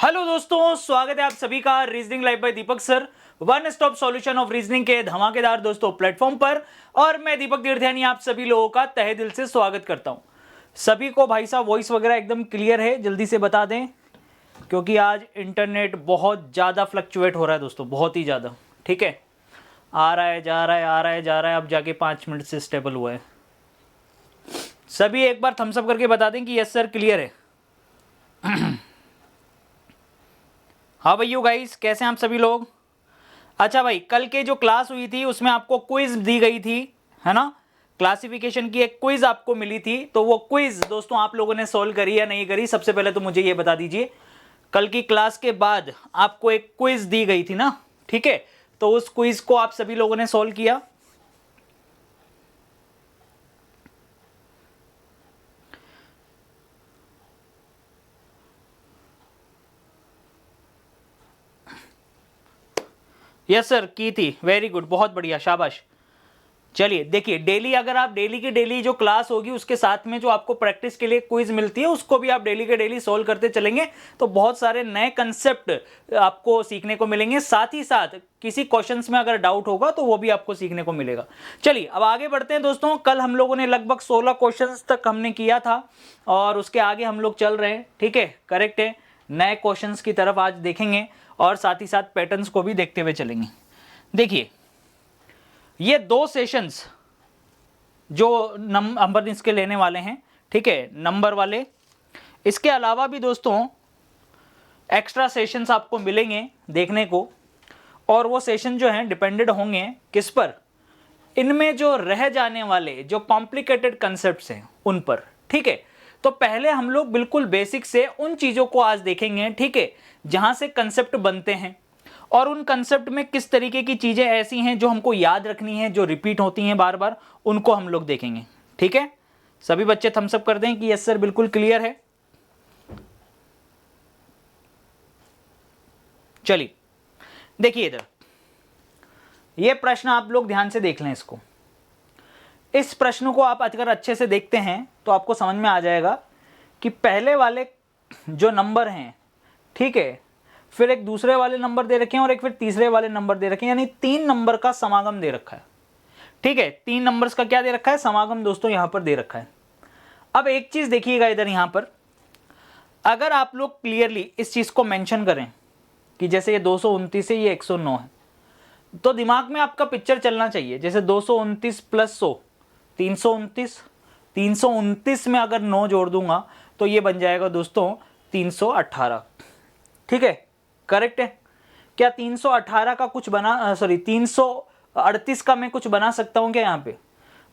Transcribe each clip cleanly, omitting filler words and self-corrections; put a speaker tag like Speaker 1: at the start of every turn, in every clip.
Speaker 1: Hello दोस्तों, स्वागत है आप सभी का reasoning live bye Deepak sir, one stop solution of reasoning के धमाकेदार दोस्तों प्लेटफॉर्म पर। और मैं दीपक तीर्थयानी आप सभी लोगों का तहे दिल से स्वागत करता हूं। सभी को भाई साहब वॉइस वगैरह एकदम क्लियर है, जल्दी से बता दें, क्योंकि आज इंटरनेट बहुत ज़्यादा फ्लक्चुएट हो रहा है दोस्तों, बहुत ही ज़्यादा। ठीक है, आ रहा है जा रहा है, आ रहा है जा रहा है, अब जाके 5 मिनट से स्टेबल हुआ है। सभी एक बार थम्स अप करके बता दें कि यस सर क्लियर है। हाँ भैया गाइस, कैसे हैं आप सभी लोग? अच्छा भाई, कल के जो क्लास हुई थी उसमें आपको क्विज दी गई थी, है ना? क्लासिफिकेशन की एक क्विज आपको मिली थी, तो वो क्विज दोस्तों आप लोगों ने सॉल्व करी या नहीं करी? सबसे पहले तो मुझे ये बता दीजिए। कल की क्लास के बाद आपको एक क्विज दी गई थी ना, ठीक है? तो उस क्विज को आप सभी लोगों ने सॉल्व किया? यस सर, की थी। वेरी गुड, बहुत बढ़िया, शाबाश। चलिए देखिए, डेली अगर आप डेली की डेली जो क्लास होगी उसके साथ में जो आपको प्रैक्टिस के लिए क्विज मिलती है उसको भी आप डेली के डेली सॉल्व करते चलेंगे तो बहुत सारे नए कंसेप्ट आपको सीखने को मिलेंगे। साथ ही साथ किसी क्वेश्चंस में अगर डाउट होगा तो वो भी आपको सीखने को मिलेगा। चलिए अब आगे बढ़ते हैं दोस्तों। कल हम लोगों ने लगभग 16 क्वेश्चंस तक हमने किया था और उसके आगे हम लोग चल रहे हैं। ठीक है, करेक्ट है। नए क्वेश्चंस की तरफ आज देखेंगे और साथ ही साथ पैटर्न्स को भी देखते हुए चलेंगे। देखिए, ये 2 सेशंस जो नंबर इसके लेने वाले हैं, ठीक है, नंबर वाले। इसके अलावा भी दोस्तों एक्स्ट्रा सेशंस आपको मिलेंगे देखने को, और वो सेशन जो हैं डिपेंडेड होंगे किस पर? इनमें जो रह जाने वाले जो कॉम्प्लिकेटेड कंसेप्ट्स हैं उन पर। ठीक है, तो पहले हम लोग बिल्कुल बेसिक से उन चीज़ों को आज देखेंगे, ठीक है, जहाँ से कंसेप्ट बनते हैं और उन कंसेप्ट में किस तरीके की चीज़ें ऐसी हैं जो हमको याद रखनी है, जो रिपीट होती हैं बार बार, उनको हम लोग देखेंगे। ठीक है, सभी बच्चे थम्स अप कर दें कि यस सर बिल्कुल क्लियर है। चलिए देखिए, इधर ये प्रश्न आप लोग ध्यान से देख लें इसको। इस प्रश्न को आप अगर अच्छे से देखते हैं तो आपको समझ में आ जाएगा कि पहले वाले जो नंबर हैं, ठीक है, फिर एक दूसरे वाले नंबर दे रखे हैं और एक फिर तीसरे वाले नंबर दे रखे हैं, यानी 3 नंबर का समागम दे रखा है। ठीक है, 3 नंबर्स का क्या दे रखा है? समागम दोस्तों यहां पर दे रखा है। अब एक चीज देखिएगा इधर, यहां पर अगर आप लोग क्लियरली इस चीज को मेंशन करें कि जैसे ये 229 है, ये 109 है, तो दिमाग में आपका पिक्चर चलना चाहिए। जैसे 229 प्लस 100 329, 329 में अगर 9 जोड़ दूंगा तो ये बन जाएगा दोस्तों 318। ठीक है, करेक्ट है क्या? 318 का कुछ बना, सॉरी 338 का मैं कुछ बना सकता हूं क्या? यहाँ पे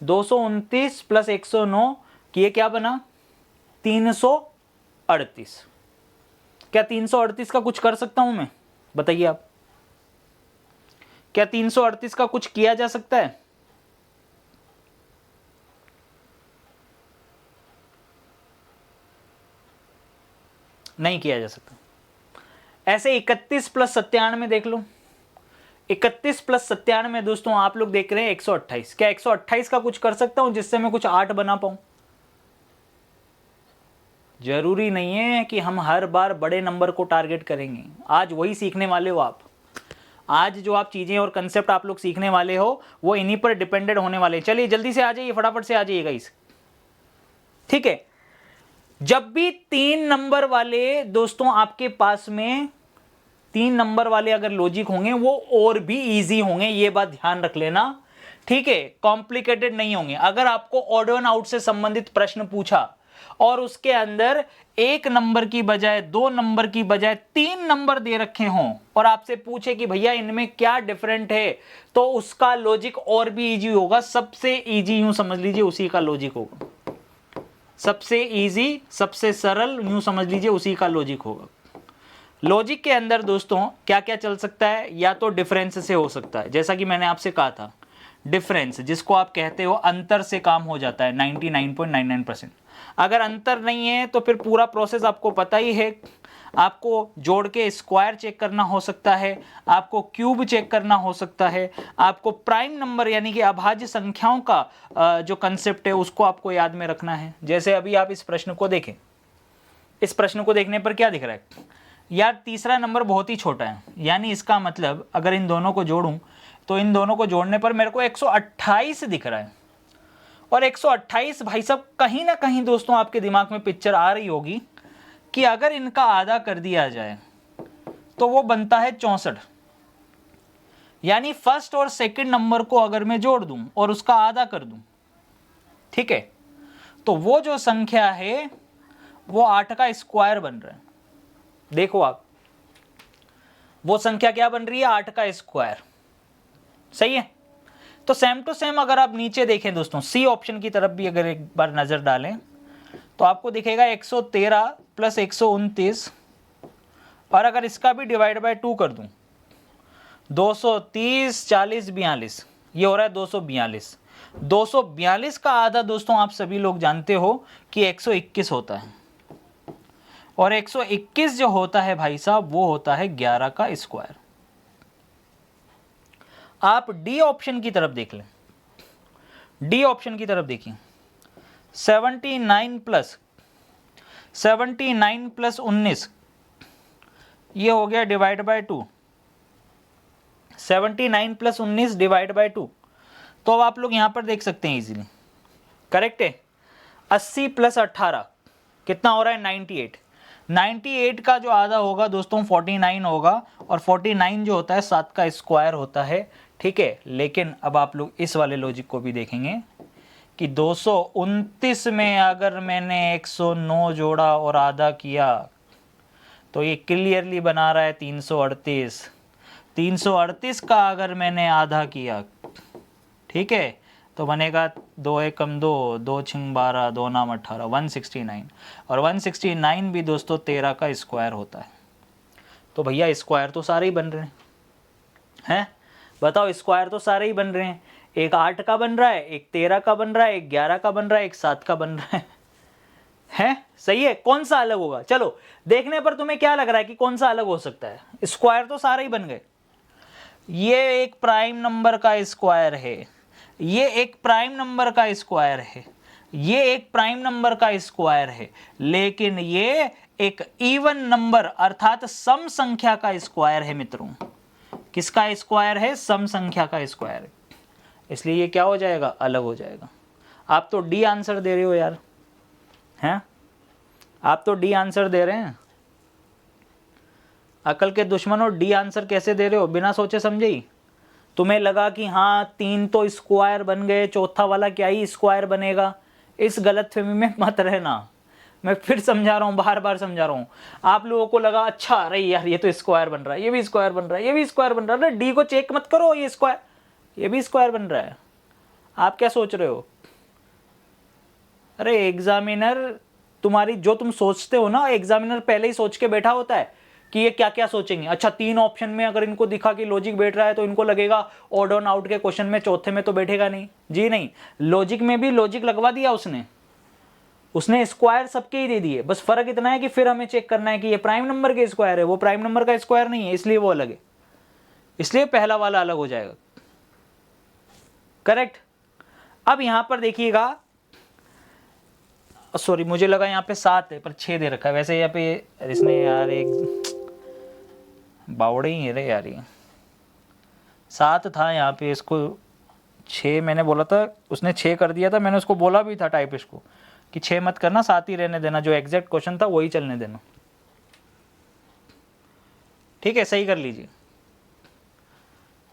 Speaker 1: 229 प्लस 109 कि ये क्या बना? 338। क्या 338 का कुछ कर सकता हूं मैं? बताइए आप, क्या 338 का कुछ किया जा सकता है? नहीं किया जा सकता। ऐसे 31 प्लस 97 देख लो। 31 प्लस 97 दोस्तों आप लोग देख रहे हैं 128। क्या 128 का कुछ कर सकता हूं जिससे मैं कुछ 8 बना पाऊं? जरूरी नहीं है कि हम हर बार बड़े नंबर को टारगेट करेंगे। आज वही सीखने वाले हो आप। आज जो आप चीजें और कंसेप्ट आप लोग सीखने वाले हो वो इन्हीं पर डिपेंडेड होने वाले हैं। चलिए जल्दी से आ जाइए, फटाफट से आ जाइएगा इस। ठीक है, जब भी 3 नंबर वाले दोस्तों आपके पास में 3 नंबर वाले अगर लॉजिक होंगे वो और भी इजी होंगे, ये बात ध्यान रख लेना। ठीक है, कॉम्प्लिकेटेड नहीं होंगे। अगर आपको ऑड वन आउट से संबंधित प्रश्न पूछा और उसके अंदर 1 नंबर की बजाय 2 नंबर की बजाय 3 नंबर दे रखे हों और आपसे पूछे कि भैया इनमें क्या डिफरेंट है, तो उसका लॉजिक और भी इजी होगा। सबसे इजी यूं समझ लीजिए उसी का लॉजिक होगा। सबसे इजी, सबसे सरल यूं समझ लीजिए उसी का लॉजिक होगा। लॉजिक के अंदर दोस्तों क्या क्या चल सकता है? या तो डिफरेंस से हो सकता है, जैसा कि मैंने आपसे कहा था, डिफरेंस जिसको आप कहते हो अंतर से काम हो जाता है 99.99%। अगर अंतर नहीं है तो फिर पूरा प्रोसेस आपको पता ही है। आपको जोड़ के स्क्वायर चेक करना हो सकता है, आपको क्यूब चेक करना हो सकता है, आपको प्राइम नंबर यानी कि अभाज्य संख्याओं का जो कंसेप्ट है उसको आपको याद में रखना है। जैसे अभी आप इस प्रश्न को देखें, इस प्रश्न को देखने पर क्या दिख रहा है? यार तीसरा नंबर बहुत ही छोटा है, यानी इसका मतलब अगर इन दोनों को जोड़ूं तो इन दोनों को जोड़ने पर मेरे को 128 दिख रहा है। और 128 भाई साहब कहीं ना कहीं दोस्तों आपके दिमाग में पिक्चर आ रही होगी कि अगर इनका आधा कर दिया जाए तो वो बनता है 64। यानी फर्स्ट और सेकंड नंबर को अगर मैं जोड़ दूं और उसका आधा कर दूं, ठीक है, तो वो जो संख्या है वो 8 का स्क्वायर बन रहा है। देखो आप, वो संख्या क्या बन रही है? 8 का स्क्वायर। सही है। तो सेम टू सेम अगर आप नीचे देखें दोस्तों, सी ऑप्शन की तरफ भी अगर एक बार नजर डालें तो आपको दिखेगा 113 प्लस 129, और अगर इसका भी डिवाइड बाय 2 कर दूं 230 40 42, ये हो रहा है 242। 242 का आधा दोस्तों आप सभी लोग जानते हो कि 121 होता है, और 121 जो होता है भाई साहब वो होता है 11 का स्क्वायर। आप डी ऑप्शन की तरफ देख लें, डी ऑप्शन की तरफ देखिए, 79 प्लस 19, ये हो गया divide by 2, 79 plus 19 divide by 2। तो अब आप लोग यहां पर देख सकते हैं इजीली, करेक्ट है। 80 प्लस 18 कितना हो रहा है? 98। 98 का जो आधा होगा दोस्तों 49 होगा, और 49 जो होता है 7 का स्क्वायर होता है, ठीक है। लेकिन अब आप लोग इस वाले लॉजिक को भी देखेंगे कि 229 में अगर मैंने 109 जोड़ा और आधा किया तो ये क्लियरली बना रहा है 338। 338 का अगर मैंने आधा किया, ठीक है, तो बनेगा 2 एकम 2, 2 छिंग 12, 2 नाम 18, 169। और 169 भी दोस्तों 13 का स्क्वायर होता है। तो भैया स्क्वायर तो सारे ही बन रहे हैं, बताओ, स्क्वायर तो सारे ही बन रहे हैं। एक 8 का बन रहा है, एक 13 का बन रहा है, एक 11 का बन रहा है, एक 7 का बन रहा है? सही है। कौन सा अलग होगा? चलो देखने पर तुम्हें क्या लग रहा है कि कौन सा अलग हो सकता है? स्क्वायर तो सारे ही बन गए। ये एक प्राइम नंबर का स्क्वायर है, ये एक प्राइम नंबर का स्क्वायर है, ये एक प्राइम नंबर का स्क्वायर है, लेकिन ये एक इवन नंबर अर्थात सम संख्या का स्क्वायर है मित्रों। किसका स्क्वायर है? सम संख्या का स्क्वायर है। इसलिए ये क्या हो जाएगा? अलग हो जाएगा। आप तो डी आंसर दे रहे हो यार, हैं? आप तो डी आंसर दे रहे हैं। अकल के दुश्मनों, डी आंसर कैसे दे रहे हो? बिना सोचे समझे ही। तुम्हें लगा कि हाँ 3 तो स्क्वायर बन गए, चौथा वाला क्या ही स्क्वायर बनेगा। इस गलतफहमी में मत रहना। मैं फिर समझा रहा हूँ, बार बार समझा रहा हूँ। आप लोगों को लगा अच्छा अरे यार ये तो स्क्वायर बन रहा है, ये भी स्क्वायर बन रहा है, ये भी स्क्वायर बन रहा है, डी को चेक मत करो, ये स्क्वायर, ये भी स्क्वायर बन रहा है। आप क्या सोच रहे हो? अरे एग्जामिनर तुम्हारी जो तुम सोचते हो ना, एग्जामिनर पहले ही सोच के बैठा होता है कि ये क्या क्या सोचेंगे। अच्छा 3 ऑप्शन में अगर इनको दिखा कि लॉजिक बैठ रहा है तो इनको लगेगा ऑड ऑन आउट के क्वेश्चन में चौथे में तो बैठेगा नहीं। जी नहीं, लॉजिक में भी लॉजिक लगवा दिया उसने स्क्वायर सबके ही दे दिए। बस फर्क इतना है कि फिर हमें चेक करना है कि ये प्राइम नंबर के स्क्वायर है, वो प्राइम नंबर का स्क्वायर नहीं है, इसलिए वो अलग है। इसलिए पहला वाला अलग हो जाएगा, करेक्ट। अब यहां पर देखिएगा, सॉरी मुझे लगा यहाँ पे 7 है पर 6 दे रखा है। वैसे यहाँ पे इसने यार एक बावड़े ही है रे यार, ये 7 था यहाँ पे, इसको 6 मैंने बोला था, उसने 6 कर दिया था। मैंने उसको बोला भी था टाइपिस्ट को कि 6 मत करना, 7 ही रहने देना, जो एग्जैक्ट क्वेश्चन था वही चलने देना। ठीक है, सही कर लीजिए,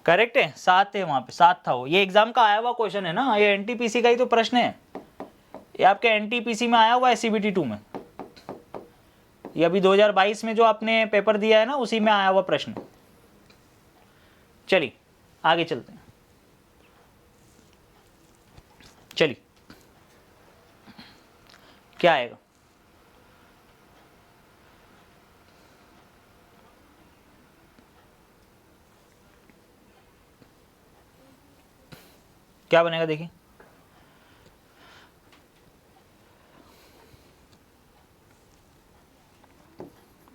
Speaker 1: करेक्ट है, 7 है वहां पे, 7 था वो। ये एग्जाम का आया हुआ क्वेश्चन है ना, ये एनटीपीसी का ही तो प्रश्न है, ये आपके एनटीपीसी में आया हुआ है, सीबीटी 2 में। ये अभी 2022 में जो आपने पेपर दिया है ना, उसी में आया हुआ प्रश्न। चलिए आगे चलते हैं, चलिए क्या आएगा? क्या बनेगा देखिए,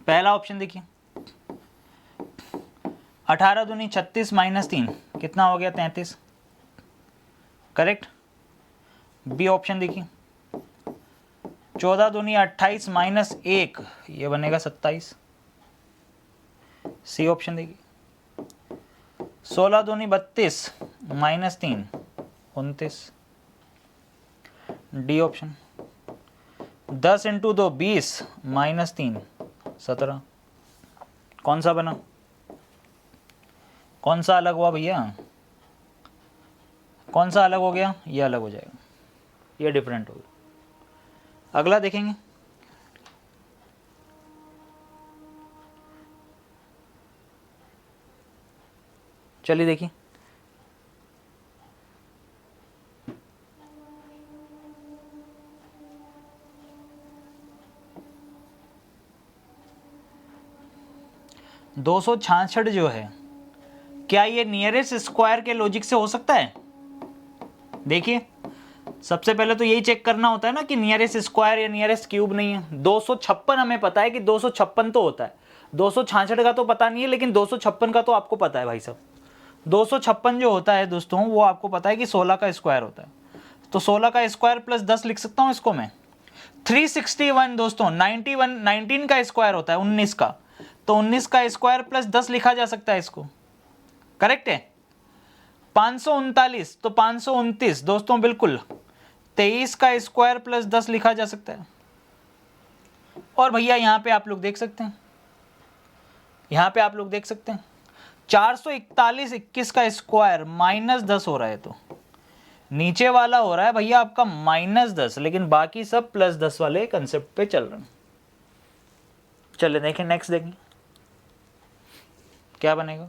Speaker 1: पहला ऑप्शन देखिए, 18 दूनी 36 माइनस 3 कितना हो गया? 33, करेक्ट। बी ऑप्शन देखिए, 14 दूनी 28 माइनस 1, ये बनेगा 27, सी ऑप्शन देखिए, 16 दूनी 32 minus 3 29। D option, 10 into 2 20 minus 3 17। कौन सा बना, कौन सा अलग हुआ भैया, कौन सा अलग हो गया, ये अलग हो जाएगा, ये डिफरेंट होगा। अगला देखेंगे, चलिए देखिए, दो सौ छियासठ जो है, क्या ये नियरेस्ट स्क्वायर के लॉजिक से हो सकता है? देखिए, सबसे पहले तो यही चेक करना होता है ना कि नियरेस्ट स्क्वायर या नियरेस्ट क्यूब नहीं है। 256 हमें पता है कि 256 तो होता है, 266 का तो पता नहीं है, लेकिन 256 का तो आपको पता है भाई साहब। 256 जो होता है दोस्तों, वो आपको पता है कि 16 का स्क्वायर होता है, तो 16 का स्क्वायर प्लस 10 लिख सकता हूँ इसको मैं। 361 दोस्तों 19 का स्क्वायर होता है 19 का, तो 19 का स्क्वायर प्लस 10 लिखा जा सकता है इसको, करेक्ट है। 539 तो 529 दोस्तों बिल्कुल, 23 का स्क्वायर प्लस 10 लिखा जा सकता है। और भैया यहाँ पे आप लोग देख सकते हैं, यहाँ पे आप लोग देख सकते हैं 441 21 का स्क्वायर माइनस 10 हो रहा है, तो नीचे वाला हो रहा है भैया आपका माइनस 10, लेकिन बाकी सब प्लस 10 वाले कंसेप्ट पे चल रहे हैं। चलिए देखें, नेक्स्ट देखें क्या बनेगा।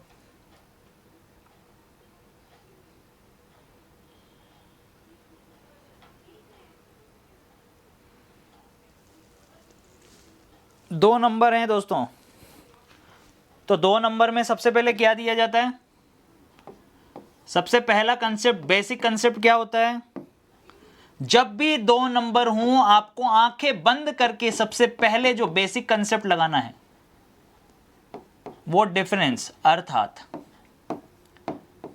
Speaker 1: दो नंबर हैं दोस्तों, तो 2 नंबर में सबसे पहले क्या दिया जाता है, सबसे पहला कंसेप्ट, बेसिक कंसेप्ट क्या होता है, जब भी 2 नंबर हों आपको आंखें बंद करके सबसे पहले जो बेसिक कंसेप्ट लगाना है वो डिफरेंस अर्थात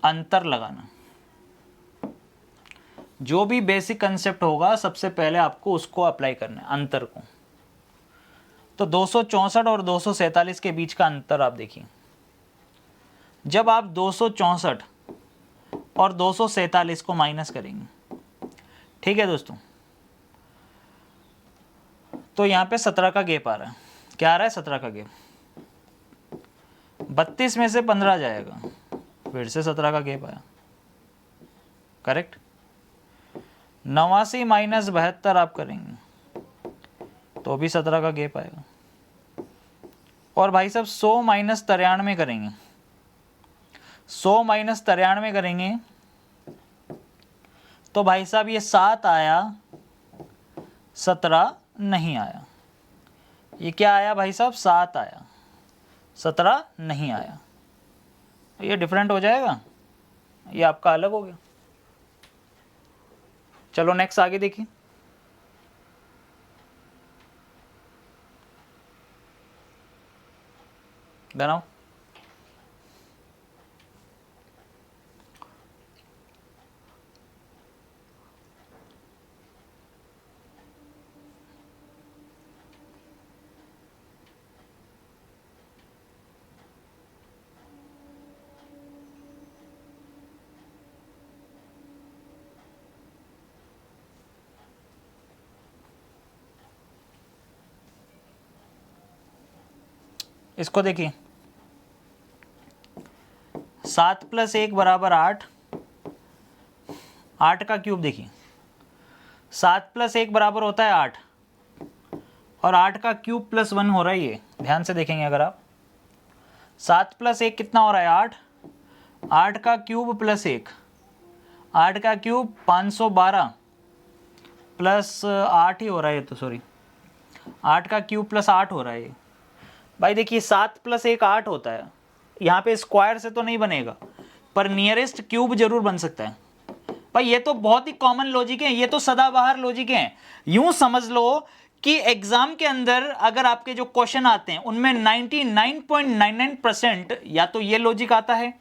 Speaker 1: अंतर लगाना। जो भी बेसिक कंसेप्ट होगा सबसे पहले आपको उसको अप्लाई करना है, अंतर को। तो 264 और 247 के बीच का अंतर आप देखिए, जब आप 264 और 247 को माइनस करेंगे, ठीक है दोस्तों, तो यहां पे 17 का गैप आ रहा है। क्या आ रहा है, 17 का गैप। 32 में से 15 जाएगा, फिर से 17 का गैप आया, करेक्ट। 89 माइनस 72 आप करेंगे तो भी 17 का गैप आएगा। और भाई साहब 100 माइनस 93 करेंगे, 100 माइनस 93 करेंगे तो भाई साहब ये 7 आया, 17 नहीं आया। ये क्या आया भाई साहब, 7 आया, 17 नहीं आया। ये डिफरेंट हो जाएगा, ये आपका अलग हो गया। चलो नेक्स्ट आगे देखिए, बनाओ। इसको देखिए, 7 + 1 बराबर 8, 8 का क्यूब देखिए, 7 + 1 बराबर होता है 8, और 8 का क्यूब प्लस 1 हो रहा है। ये ध्यान से देखेंगे अगर आप, 7 + 1 कितना हो रहा है 8, 8 का क्यूब प्लस 1, 8 का क्यूब 512 प्लस 8 ही हो रहा है, तो सॉरी 8 का क्यूब प्लस 8 हो रहा है। भाई देखिए 7 + 1 8 होता है, यहाँ पे स्क्वायर से तो नहीं बनेगा, पर नियरेस्ट क्यूब जरूर बन सकता है। भाई ये तो बहुत ही कॉमन लॉजिक है, ये तो सदाबहार लॉजिक है। यूं समझ लो कि एग्जाम के अंदर अगर आपके जो क्वेश्चन आते हैं उनमें 99.99% या तो ये लॉजिक आता है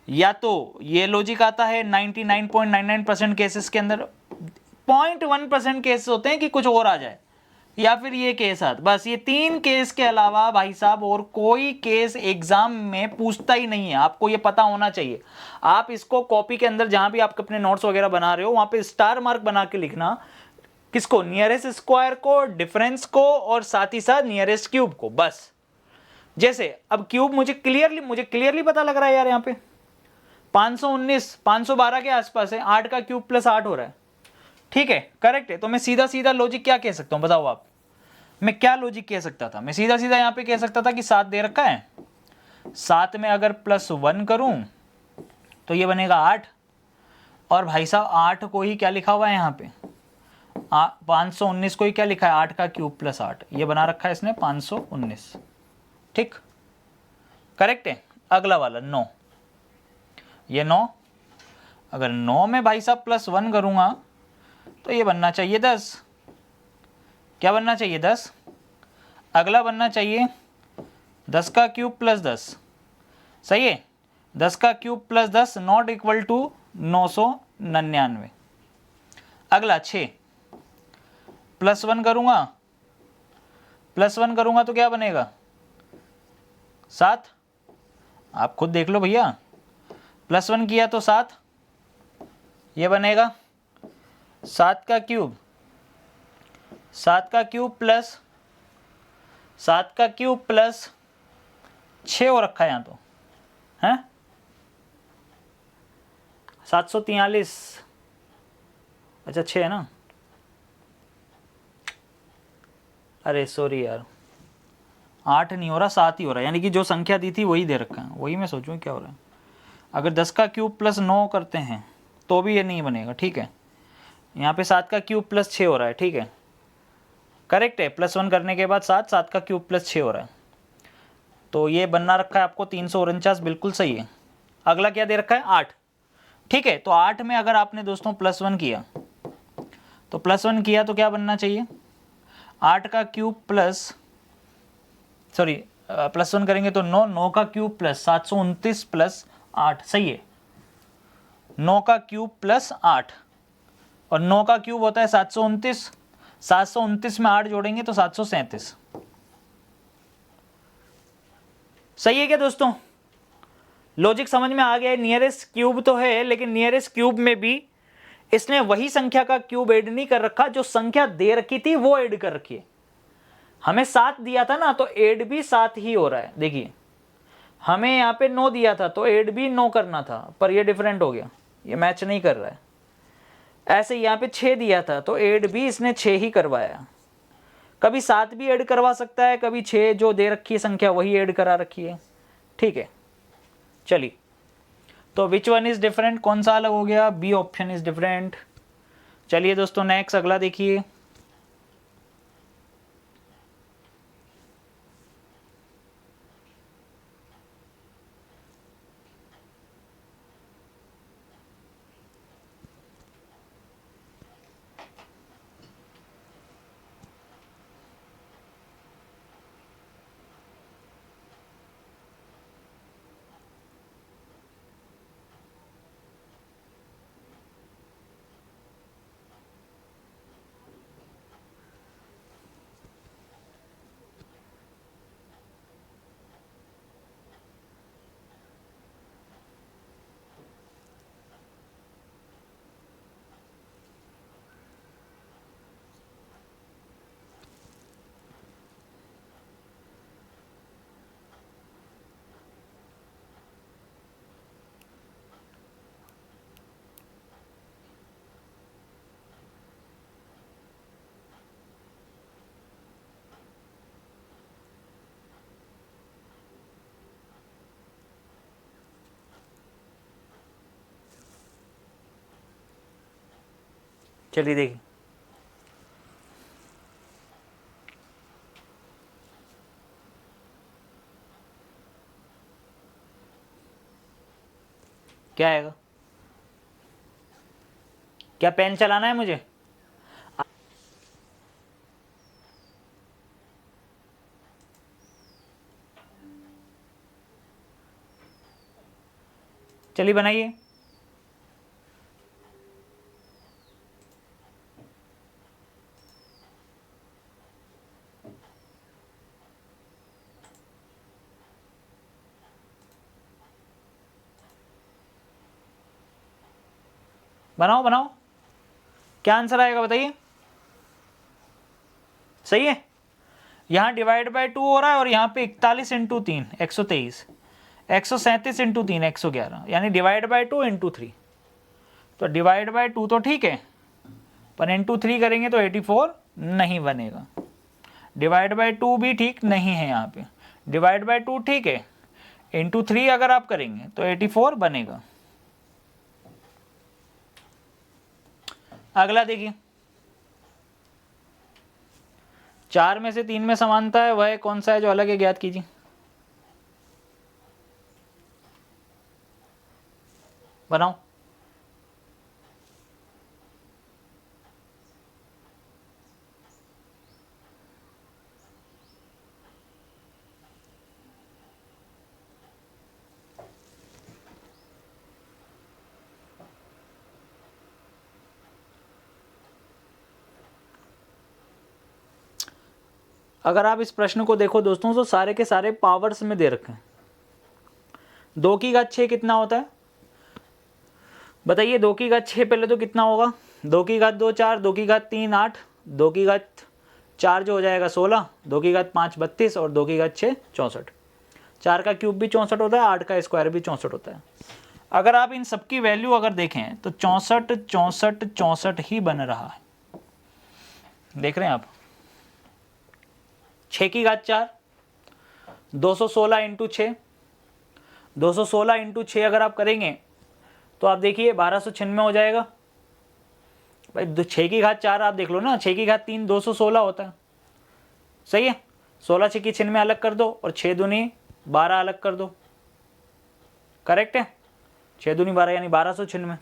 Speaker 1: या तो ये लॉजिक आता है। 99.99% केसेस के अंदर 0.1% केसेस होते हैं कि कुछ और आ जाए, या फिर ये केस आत, बस ये 3 केस के अलावा भाई साहब और कोई केस एग्जाम में पूछता ही नहीं है, आपको ये पता होना चाहिए। आप इसको कॉपी के अंदर जहां भी आप अपने नोट्स वगैरह बना रहे हो वहां पे स्टार मार्क बना के लिखना, किसको, नियरेस्ट स्क्वायर को, डिफरेंस को, और साथ ही साथ नियरेस्ट क्यूब को, बस। जैसे अब क्यूब मुझे क्लियरली पता लग रहा है यार, यहाँ पे 519 512 के आसपास है, 8 का क्यूब प्लस 8 हो रहा है, ठीक है, करेक्ट है। तो मैं सीधा सीधा लॉजिक क्या कह सकता हूं, बताओ आप, मैं क्या लॉजिक कह सकता था, मैं सीधा सीधा यहां पे कह सकता था कि 7 दे रखा है, 7 में अगर +1 करूं तो ये बनेगा 8, और भाई साहब 8 को ही क्या लिखा हुआ है यहाँ पे, 519 को ही क्या लिखा है, 8 का क्यूब प्लस 8, ये बना रखा है इसने 519, ठीक, करेक्ट है। अगला वाला 9, ये 9, अगर 9 में भाई साहब +1 करूंगा तो ये बनना चाहिए 10, क्या बनना चाहिए 10, अगला बनना चाहिए 10 का क्यूब प्लस 10, सही है, 10 का cube plus 10 not equal to 999। अगला 6, +1 करूंगा, +1 करूंगा तो क्या बनेगा 7, आप खुद देख लो भैया, +1 किया तो 7, ये बनेगा 7 का क्यूब, 7 का क्यूब प्लस 7 का क्यूब प्लस 6 हो रखा है यहाँ तो, है 743, अच्छा 6 है ना, अरे सॉरी यार 8 नहीं हो रहा 7 ही हो रहा है, यानी कि जो संख्या दी थी वही दे रखा है, वही मैं सोचूं क्या हो रहा है। अगर 10 का क्यूब प्लस 9 करते हैं तो भी ये नहीं बनेगा, ठीक है, यहाँ पे 7 का क्यूब प्लस 6 हो रहा है, ठीक है, करेक्ट है, +1 करने के बाद 7, 7 का क्यूब प्लस 6 हो रहा है, तो ये बनना रखा है आपको 349, बिल्कुल सही है। अगला क्या दे रखा है 8, ठीक है, तो 8 में अगर आपने दोस्तों +1 किया तो +1 किया तो क्या बनना चाहिए, 8 का क्यूब प्लस सॉरी +1 करेंगे तो 9, 9 का क्यूब प्लस 729 प्लस 8, सही है, 9 का क्यूब प्लस 8, और 9 का क्यूब होता है 729, 729 में 8 जोड़ेंगे तो 737, सही है क्या दोस्तों, लॉजिक समझ में आ गया है। नियरेस्ट क्यूब तो है, लेकिन नियरेस्ट क्यूब में भी इसने वही संख्या का क्यूब ऐड नहीं कर रखा, जो संख्या दे रखी थी वो ऐड कर रखी है। हमें 7 दिया था ना, तो ऐड भी 7 ही हो रहा है, देखिए हमें यहाँ पे 9 दिया था तो ऐड भी 9 करना था, पर ये डिफरेंट हो गया, ये मैच नहीं कर रहा है। ऐसे यहाँ पे 6 दिया था तो ऐड भी इसने 6 ही करवाया, कभी 7 भी ऐड करवा सकता है, कभी 6 जो दे रखी है संख्या वही ऐड करा रखी है, ठीक है। चलिए, तो विच वन इज डिफरेंट, कौन सा अलग हो गया, बी ऑप्शन इज डिफरेंट। चलिए दोस्तों नेक्स्ट अगला देखिए, चलिए देखिए, क्या आएगा, क्या पेन चलाना है मुझे, चलिए बनाइए। बनाओ बनाओ, क्या आंसर आएगा बताइए। सही है, यहाँ डिवाइड बाय 2 हो रहा है और यहाँ पे 41 इंटू 3 123, 137 इंटू 3 111, यानी डिवाइड बाय 2 इंटू 3। तो डिवाइड बाय 2 तो ठीक है, पर इंटू 3 करेंगे तो 84 नहीं बनेगा। डिवाइड बाय 2 भी ठीक नहीं है, यहाँ पे डिवाइड बाय 2 ठीक है, इंटू 3 अगर आप करेंगे तो 84 बनेगा। अगला देखिए, 4 में से 3 में समानता है, वह कौन सा है जो अलग है, ज्ञात कीजिए। बनाओ। अगर आप इस प्रश्न को देखो दोस्तों तो सारे के सारे पावर्स में दे रखे हैं। 2 की घात 6 कितना होता है बताइए। 2 की घात 6 पहले तो कितना होगा, 2 की घात 2 4, 2 की घात 3 8, 2 की घात 4 जो हो जाएगा 16, 2 की घात 5 32 और 2 की घात 6 64। 4 का क्यूब भी 64 होता है, 8 का स्क्वायर भी 64 होता है। अगर आप इन सबकी वैल्यू अगर देखें तो 64 64 64 ही बन रहा है। देख रहे हैं आप। 6 की घात 4 216 इंटू 6, 216 इंटू 6 अगर आप करेंगे तो आप देखिए 1296 हो जाएगा। भाई 6 की घात 4 आप देख लो ना, 6 की घात 3 216 होता है। सही है, 16 6 की 96 अलग कर दो और 6 दूनी 12 अलग कर दो। करेक्ट है, 6 दूनी 12 यानी 1296।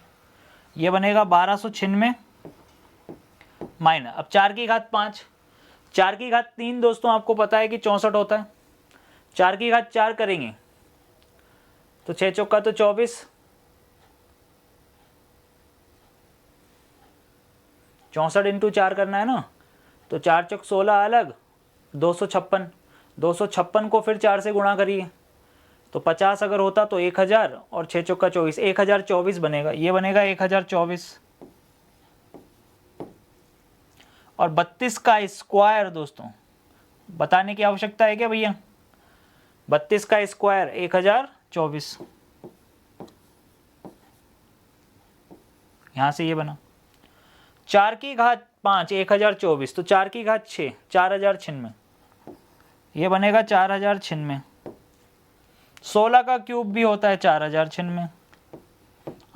Speaker 1: ये बनेगा 1296 माइनस, अब 4 की घात 5, 4 की घात 3 दोस्तों आपको पता है कि 64 होता है। 4 की घात 4 करेंगे तो 6 चौका तो 24, 64 इंटू 4 करना है ना, तो 4 चौक 16 अलग, 256, 256 को फिर 4 से गुणा करिए तो 50 अगर होता तो 1000 और 6 चौका 24, 1024 बनेगा। ये बनेगा 1024 और 32 का स्क्वायर दोस्तों बताने की आवश्यकता है क्या भैया। 32 का स्क्वायर 1024, यहां से ये बना। 4 की घात 5 1024, तो 4 की घात 6 4096, ये बनेगा 4096। 16 का क्यूब भी होता है 4096,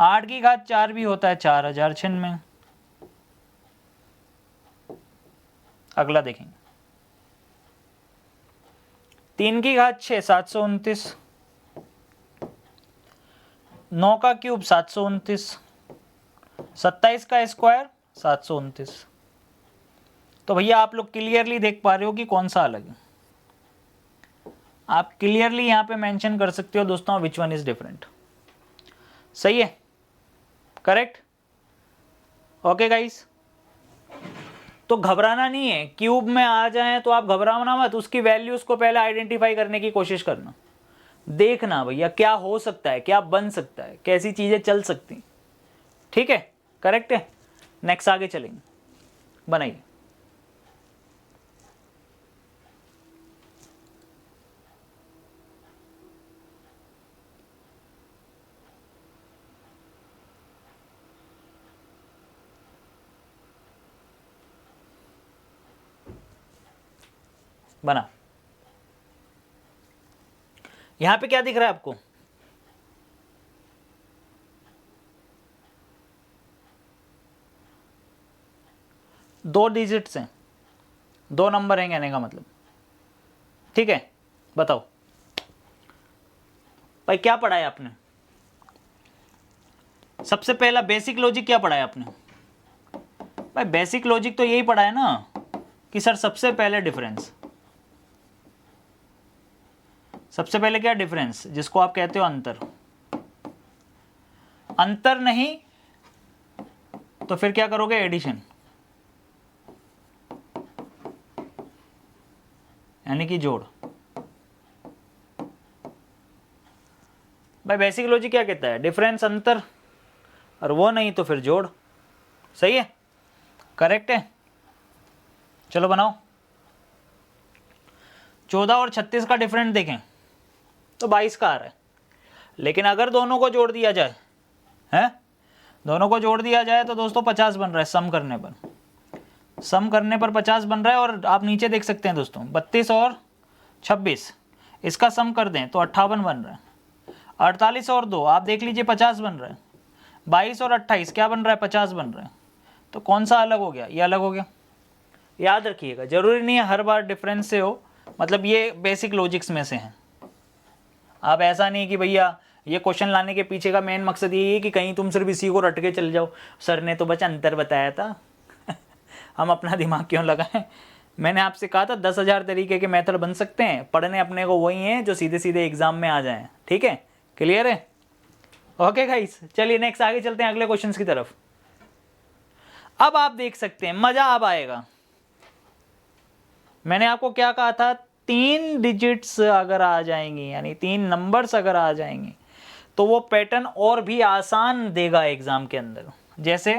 Speaker 1: 8 की घात 4 भी होता है 4096। अगला देखेंगे, 3 की घात 6 729, 9 का क्यूब 729, 27 का स्क्वायर 729। तो भैया आप लोग क्लियरली देख पा रहे हो कि कौन सा अलग है। आप क्लियरली यहां पे मेंशन कर सकते हो दोस्तों विच वन इज डिफरेंट। सही है, करेक्ट, ओके गाइस। तो घबराना नहीं है, क्यूब में आ जाए तो आप घबराना मत, उसकी वैल्यूज को पहले आइडेंटिफाई करने की कोशिश करना, देखना भैया क्या हो सकता है, क्या बन सकता है, कैसी चीजें चल सकती। ठीक है, करेक्ट है। नेक्स्ट आगे चलेंगे, बनाइए। बना। यहां पे क्या दिख रहा है आपको, दो डिजिट्स हैं, 2 नंबर हैं कहने का मतलब। ठीक है, बताओ भाई क्या पढ़ा है आपने। सबसे पहला बेसिक लॉजिक क्या पढ़ा है आपने भाई। बेसिक लॉजिक तो यही पढ़ा है ना कि सर सबसे पहले डिफरेंस, सबसे पहले क्या डिफरेंस, जिसको आप कहते हो अंतर। अंतर नहीं तो फिर क्या करोगे, एडिशन, यानी कि जोड़। भाई बेसिक लॉजिक क्या कहता है, डिफरेंस अंतर और वो नहीं तो फिर जोड़। सही है, करेक्ट है। चलो बनाओ। 14 और 36 का डिफरेंट देखें तो 22 का आ रहा है, लेकिन अगर दोनों को जोड़ दिया जाए, है दोनों को जोड़ दिया जाए तो दोस्तों 50 बन रहा है। सम करने पर 50 बन रहा है। और आप नीचे देख सकते हैं दोस्तों 32 और 26 इसका सम कर दें तो 58 बन रहा है। 48 और 2 आप देख लीजिए 50 बन रहा है। 22 और 28 क्या बन रहा है, 50 बन रहा है। तो कौन सा अलग हो गया, ये अलग हो गया। याद रखिएगा, जरूरी नहीं है हर बार डिफरेंस से हो, मतलब ये बेसिक लॉजिक्स में से हैं। आप ऐसा नहीं कि भैया ये क्वेश्चन लाने के पीछे का मेन मकसद ये है कि कहीं तुम सिर्फ इसी को रट के चल जाओ, सर ने तो बस अंतर बताया था हम अपना दिमाग क्यों लगाएं। मैंने आपसे कहा था 10,000 तरीके के मेथड बन सकते हैं, पढ़ने अपने को वही हैं जो सीधे सीधे एग्जाम में आ जाएं। ठीक है, क्लियर है? ओके गाइस, चलिए नेक्स्ट आगे चलते हैं अगले क्वेश्चन की तरफ। अब आप देख सकते हैं मजा अब आएगा। मैंने आपको क्या कहा था, 3 डिजिट्स अगर आ जाएंगी, यानी 3 नंबर्स अगर आ जाएंगे तो वो पैटर्न और भी आसान देगा एग्जाम के अंदर। जैसे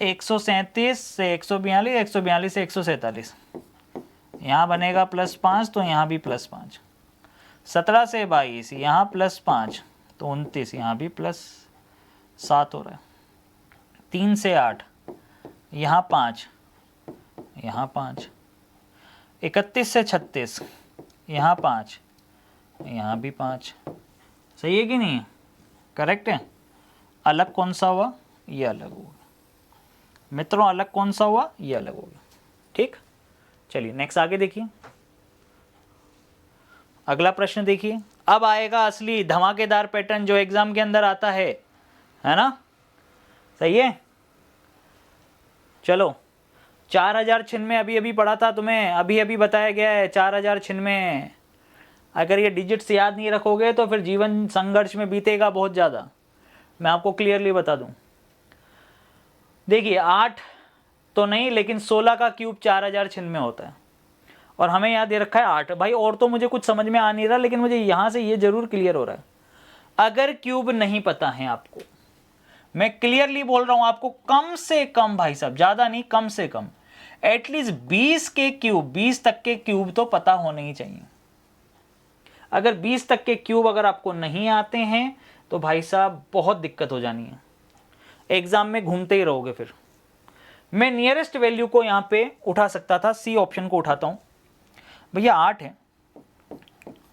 Speaker 1: 137 से 142, 142 से 147, यहाँ बनेगा +5 तो यहाँ भी +5। 17 से 22 यहाँ +5 तो 29, यहाँ भी +7 हो रहा है। 3 से 8 यहाँ 5, यहाँ 5। 31 से 36 यहाँ 5, यहाँ भी 5। सही है कि नहीं, करेक्ट है। अलग कौन सा हुआ, ये अलग होगा मित्रों, अलग कौन सा हुआ, ये अलग होगा। ठीक, चलिए नेक्स्ट आगे देखिए। अगला प्रश्न देखिए। अब आएगा असली धमाकेदार पैटर्न जो एग्जाम के अंदर आता है ना। सही है, चलो 4096 अभी अभी पढ़ा था तुम्हें, अभी अभी बताया गया है 4096। अगर ये डिजिट्स याद नहीं रखोगे तो फिर जीवन संघर्ष में बीतेगा बहुत ज़्यादा, मैं आपको क्लियरली बता दूं। देखिए 8 तो नहीं, लेकिन 16 का क्यूब 4096 होता है और हमें याद दे रखा है 8। भाई और तो मुझे कुछ समझ में आ नहीं रहा, लेकिन मुझे यहाँ से ये जरूर क्लियर हो रहा है। अगर क्यूब नहीं पता है आपको, मैं क्लियरली बोल रहा हूँ आपको, कम से कम भाई साहब, ज़्यादा नहीं, कम से कम एटलीस्ट 20 के क्यूब, 20 तक के क्यूब तो पता होने ही चाहिए। अगर 20 तक के क्यूब अगर आपको नहीं आते हैं तो भाई साहब बहुत दिक्कत हो जानी है, एग्जाम में घूमते ही रहोगे। फिर मैं नियरेस्ट वैल्यू को यहाँ पे उठा सकता था, सी ऑप्शन को उठाता हूँ। भैया 8 है,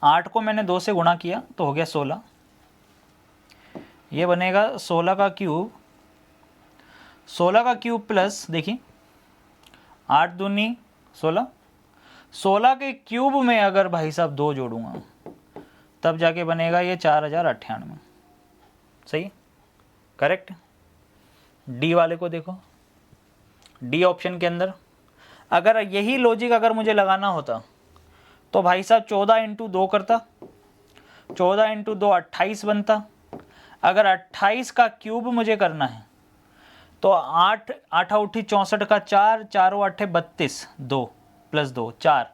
Speaker 1: 8 को मैंने 2 से गुणा किया तो हो गया 16। ये बनेगा 16 का क्यूब, 16 का क्यूब प्लस, देखिए 8 दूनी 16, 16 के क्यूब में अगर भाई साहब 2 जोड़ूंगा तब जाके बनेगा ये 4098। सही, करेक्ट। डी वाले को देखो, डी ऑप्शन के अंदर अगर यही लॉजिक अगर मुझे लगाना होता तो भाई साहब 14 × 2 करता, 14 × 2 28 बनता। अगर 28 का क्यूब मुझे करना है तो 8 8 उठी 64 का 4, 4 8 32, 2 + 2 4।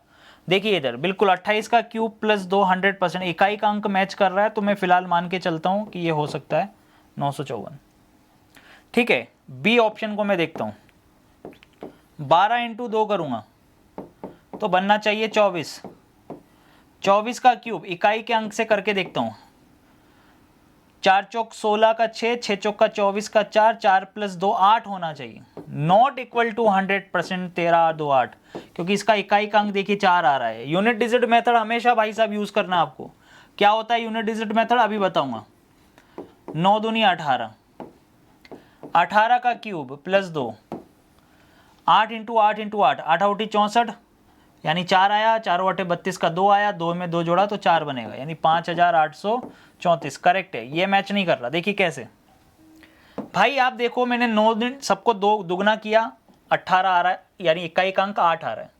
Speaker 1: देखिए इधर बिल्कुल 28 का क्यूब + 2 100% इकाई का अंक मैच कर रहा है, तो मैं फिलहाल मान के चलता हूँ कि ये हो सकता है 954। ठीक है, बी ऑप्शन को मैं देखता हूँ। 12 × 2 करूँगा तो बनना चाहिए 24। 24 का क्यूब इकाई के अंक से करके देखता हूँ। 4 चौक 16 का 6, 6 चौक का 24 का 4, 4 + 2 8 होना चाहिए। नॉट इक्वल टू 100% 13 2 8, क्योंकि इसका इकाई का अंक देखिए 4 आ रहा है। यूनिट डिजिट मेथड हमेशा भाई साहब यूज करना आपको। क्या होता है यूनिट डिजिट मेथड, अभी बताऊंगा। 9 दूनी 18, 18 का क्यूब + 2, 8 × 8 × 8, 8 उठी 64 यानी 4 आया, 4 8 32 का 2 आया, 2 में 2 जोड़ा तो 4 बनेगा, यानी 5834। करेक्ट है, ये मैच नहीं कर रहा। देखिए कैसे भाई, आप देखो मैंने 9 दिन सबको 2 दुगना किया, 18 आ रहा है, यानी इकाई का अंक 8 आ रहा है।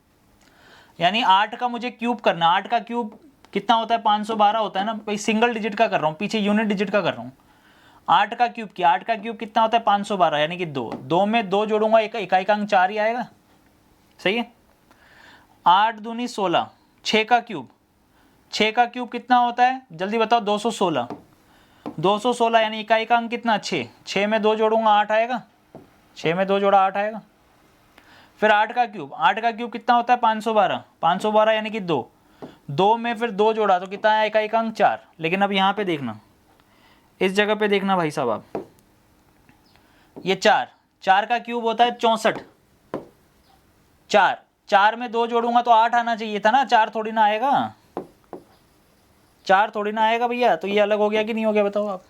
Speaker 1: यानी 8 का मुझे क्यूब करना, 8 का क्यूब कितना होता है 512 होता है ना भाई, सिंगल डिजिट का कर रहा हूँ, पीछे यूनिट डिजिट का कर रहा हूँ। 8 का क्यूब किया, 8 का क्यूब कितना होता है 512, यानी कि 2, 2 में 2 जोड़ूंगा, इकाई का अंक 4 ही आएगा। सही है। 8 दूनी 16, 6 का क्यूब, 6 का क्यूब कितना होता है जल्दी बताओ 216, 216 यानी इकाई का अंक कितना 6, 6 में 2 जोड़ूंगा 8 आएगा, 6 में 2 जोड़ा 8 आएगा। फिर 8 का क्यूब, 8 का क्यूब कितना होता है 512, 512 यानी कि 2, 2 में फिर 2 जोड़ा तो कितना आया इकाई का अंक 4। लेकिन अब यहाँ पे देखना, इस जगह पे देखना भाई साहब आप, ये 4, 4 का क्यूब होता है 64, 4, 4 में 2 जोड़ूंगा तो 8 आना चाहिए था ना, 4 थोड़ी ना आएगा, 4 थोड़ी ना आएगा भैया। तो ये अलग हो गया कि नहीं हो गया बताओ आप,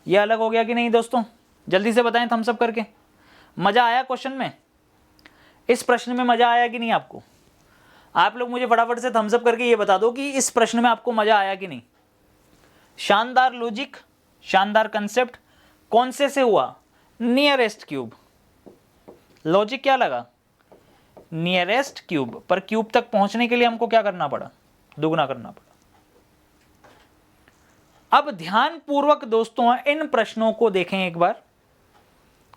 Speaker 1: ये अलग हो गया कि नहीं दोस्तों, जल्दी से बताएं थम्स अप करके। मजा आया क्वेश्चन में, इस प्रश्न में मजा आया कि नहीं आपको? आप लोग मुझे फटाफट से थम्स अप करके ये बता दो कि इस प्रश्न में आपको मजा आया कि नहीं। शानदार लॉजिक, शानदार कंसेप्ट, कौन से हुआ, नियरेस्ट क्यूब। लॉजिक क्या लगा, नियरेस्ट क्यूब, पर क्यूब तक पहुंचने के लिए हमको क्या करना पड़ा, दुगना करना पड़ा। अब ध्यान पूर्वक दोस्तों इन प्रश्नों को देखें एक बार,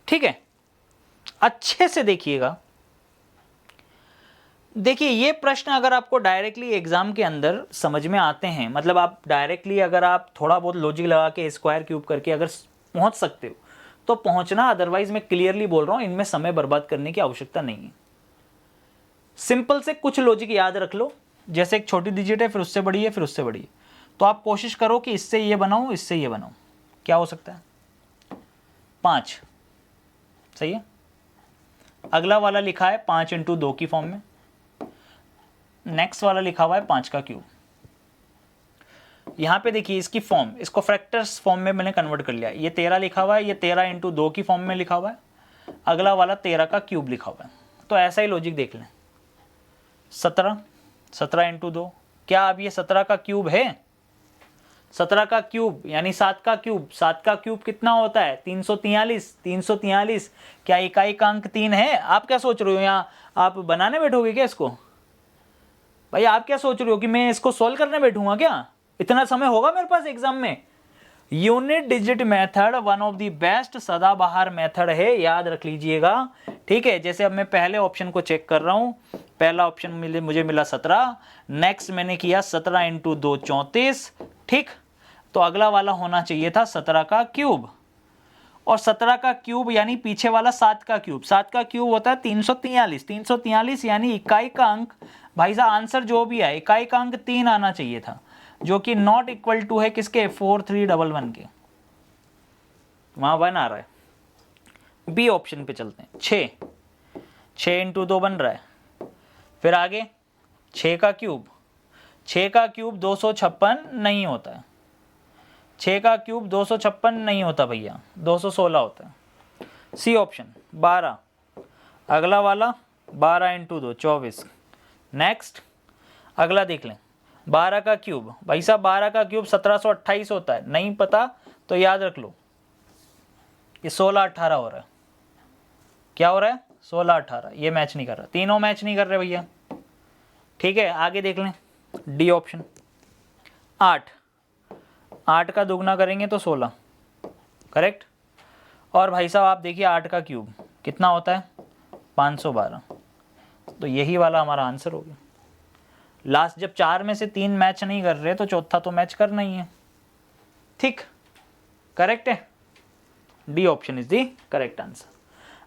Speaker 1: ठीक है, अच्छे से देखिएगा। देखिए ये प्रश्न अगर आपको डायरेक्टली एग्जाम के अंदर समझ में आते हैं, मतलब आप डायरेक्टली अगर आप थोड़ा बहुत लॉजिक लगा के स्क्वायर क्यूब करके अगर पहुंच सकते हो तो पहुंचना, अदरवाइज मैं क्लियरली बोल रहा हूं इनमें समय बर्बाद करने की आवश्यकता नहीं है। सिंपल से कुछ लॉजिक याद रख लो, जैसे एक छोटी डिजिट है फिर उससे बड़ी है फिर उससे बड़ी है, तो आप कोशिश करो कि इससे ये बनाऊं इससे ये बनाऊं। क्या हो सकता है 5, सही है। अगला वाला लिखा है 5 × 2 की फॉर्म में, नेक्स्ट वाला लिखा हुआ है 5 का क्यूब। यहां पे देखिए इसकी फॉर्म, इसको फ्रैक्टर्स फॉर्म में मैंने कन्वर्ट कर लिया, ये 13 लिखा हुआ है, ये 13 × 2 की फॉर्म में लिखा हुआ है, अगला वाला 13 का क्यूब लिखा हुआ है। तो ऐसा ही लॉजिक देख लें, 17, 17 × 2, क्या अब ये 17 का क्यूब है? 17 का क्यूब यानी 7 का क्यूब, 7 का क्यूब कितना होता है 343, 343, क्या इकाई का अंक 3 है? आप क्या सोच रहे हो, यहाँ आप बनाने बैठोगे क्या इसको? भाई आप क्या सोच रहे हो कि मैं इसको सॉल्व करने बैठूंगा क्या? इतना समय होगा मेरे पास एग्जाम में? Unit digit method one of the best सदाबहार मेथड है, याद रख लीजिएगा, ठीक है। जैसे अब मैं पहले ऑप्शन को चेक कर रहा हूं, पहला ऑप्शन मुझे मिला 17, नेक्स्ट मैंने किया 17 × 2 34, ठीक। तो अगला वाला होना चाहिए था 17 का क्यूब, और 17 का क्यूब यानी पीछे वाला 7 का क्यूब, 7 का क्यूब होता है 343, 343 यानी इकाई का अंक, भाई साहब आंसर जो भी है इकाई का अंक 3 आना चाहिए था, जो कि नॉट इक्वल टू है किसके 4311 के, वहां 1 आ रहा है। बी ऑप्शन पे चलते हैं, 6 × 2 बन रहा है, फिर आगे 6 का क्यूब, 6 का क्यूब 256 नहीं होता है, 6 का क्यूब 256 नहीं होता भैया, 216 होता है। सी ऑप्शन 12, अगला वाला 12 × 2 24, नेक्स्ट अगला देख लें 12 का क्यूब, भाई साहब 12 का क्यूब 1728 होता है, नहीं पता तो याद रख लो ये 16-18 हो रहा है। क्या हो रहा है 16-18, ये मैच नहीं कर रहा, तीनों मैच नहीं कर रहे भैया, ठीक है। आगे देख लें डी ऑप्शन 8 का दुगना करेंगे तो 16, करेक्ट। और भाई साहब आप देखिए 8 का क्यूब कितना होता है 512, तो यही वाला हमारा आंसर हो गया। लास्ट जब 4 में से 3 मैच नहीं कर रहे तो चौथा तो मैच करना ही है, ठीक, करेक्ट है। D option is the correct answer.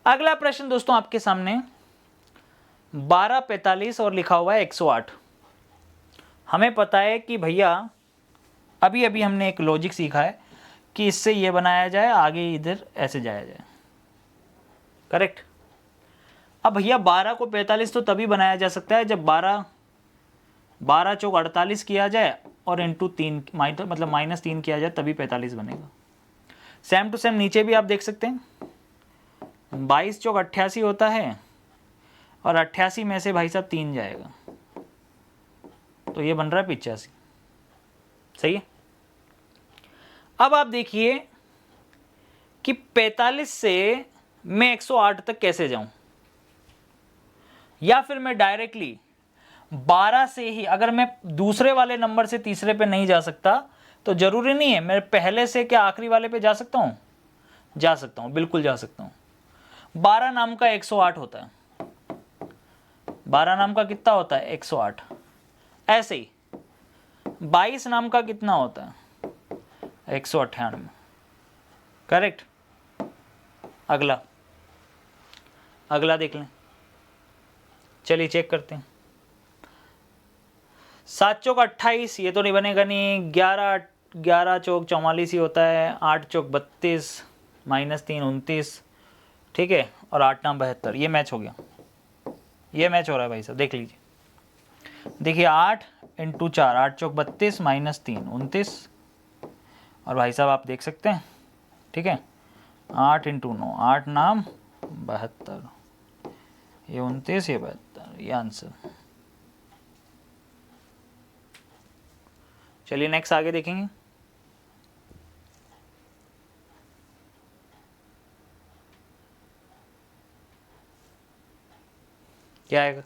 Speaker 1: अगला प्रश्न दोस्तों आपके सामने 1245 और लिखा हुआ है 108। हमें पता है कि भैया अभी अभी हमने एक लॉजिक सीखा है कि इससे ये बनाया जाए, आगे इधर ऐसे जाया जाए, करेक्ट। अब भैया 12 को 45 तो तभी बनाया जा सकता है जब 12 चौक 48 किया जाए और इंटू 3 मतलब -3 किया जाए, तभी 45 बनेगा। सेम टू सेम नीचे भी आप देख सकते हैं 22 चौक 88 होता है और 88 में से भाई साहब 3 जाएगा, तो ये बन रहा है 85, सही है। अब आप देखिए कि 45 से मैं 108 तक कैसे जाऊं, या फिर मैं डायरेक्टली 12 से ही, अगर मैं दूसरे वाले नंबर से तीसरे पे नहीं जा सकता तो जरूरी नहीं है मैं पहले से क्या आखिरी वाले पे जा सकता हूं, जा सकता हूं, बिल्कुल जा सकता हूं। 12 नाम का 108 होता है, 12 नाम का कितना होता है 108। ऐसे ही 22 नाम का कितना होता है 198, करेक्ट। अगला देख लें, चलिए चेक करते हैं। 7 चौक 28, ये तो नहीं बनेगा, नहीं। 11 चौक 44 ही होता है। 8 चौक 32, -3 29, ठीक है। और 8 9 72, ये मैच हो गया, ये मैच हो रहा है भाई साहब, देख लीजिए। देखिए 8 × 4, 8 चौक 32, -3 29, और भाई साहब आप देख सकते हैं, ठीक है। 8 × 9, 8 नाम 72, ये 29, ये 72, ये आंसर। चलिए नेक्स्ट आगे देखेंगे। क्या आएगा?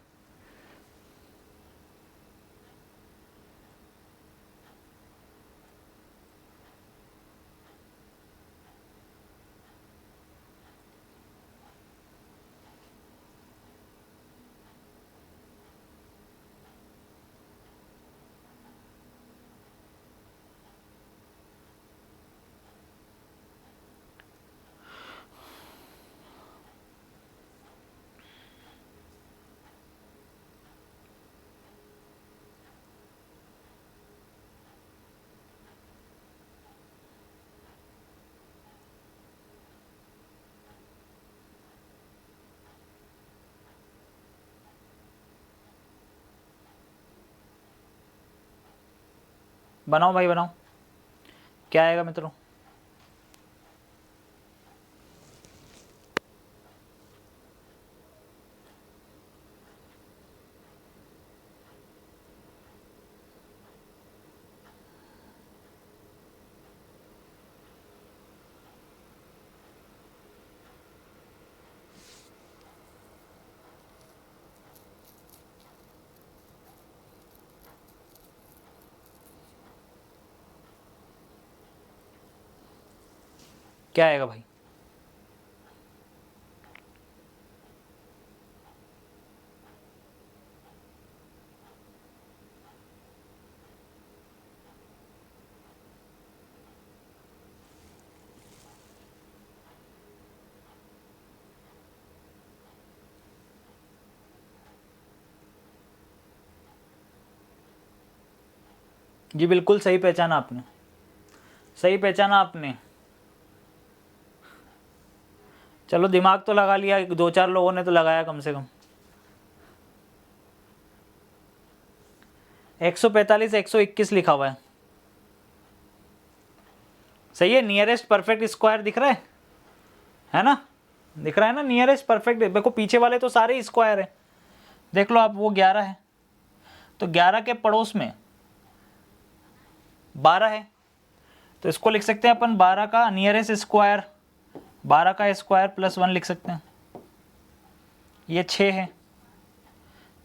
Speaker 1: बनाओ भाई बनाओ, क्या आएगा मित्रों? क्या आएगा भाई? जी बिल्कुल सही पहचाना आपने, सही पहचाना आपने। चलो दिमाग तो लगा लिया, 2 4 लोगों ने तो लगाया कम से कम। 145 121 लिखा हुआ है, सही है। नियरेस्ट परफेक्ट स्क्वायर दिख रहा है ना? दिख रहा है ना नियरेस्ट परफेक्ट? देखो पीछे वाले तो सारे स्क्वायर है, देख लो आप। वो 11 है, तो 11 के पड़ोस में 12 है, तो इसको लिख सकते हैं अपन 12 का नियरेस्ट स्क्वायर, 12 का स्क्वायर +1 लिख सकते हैं। ये 6 है,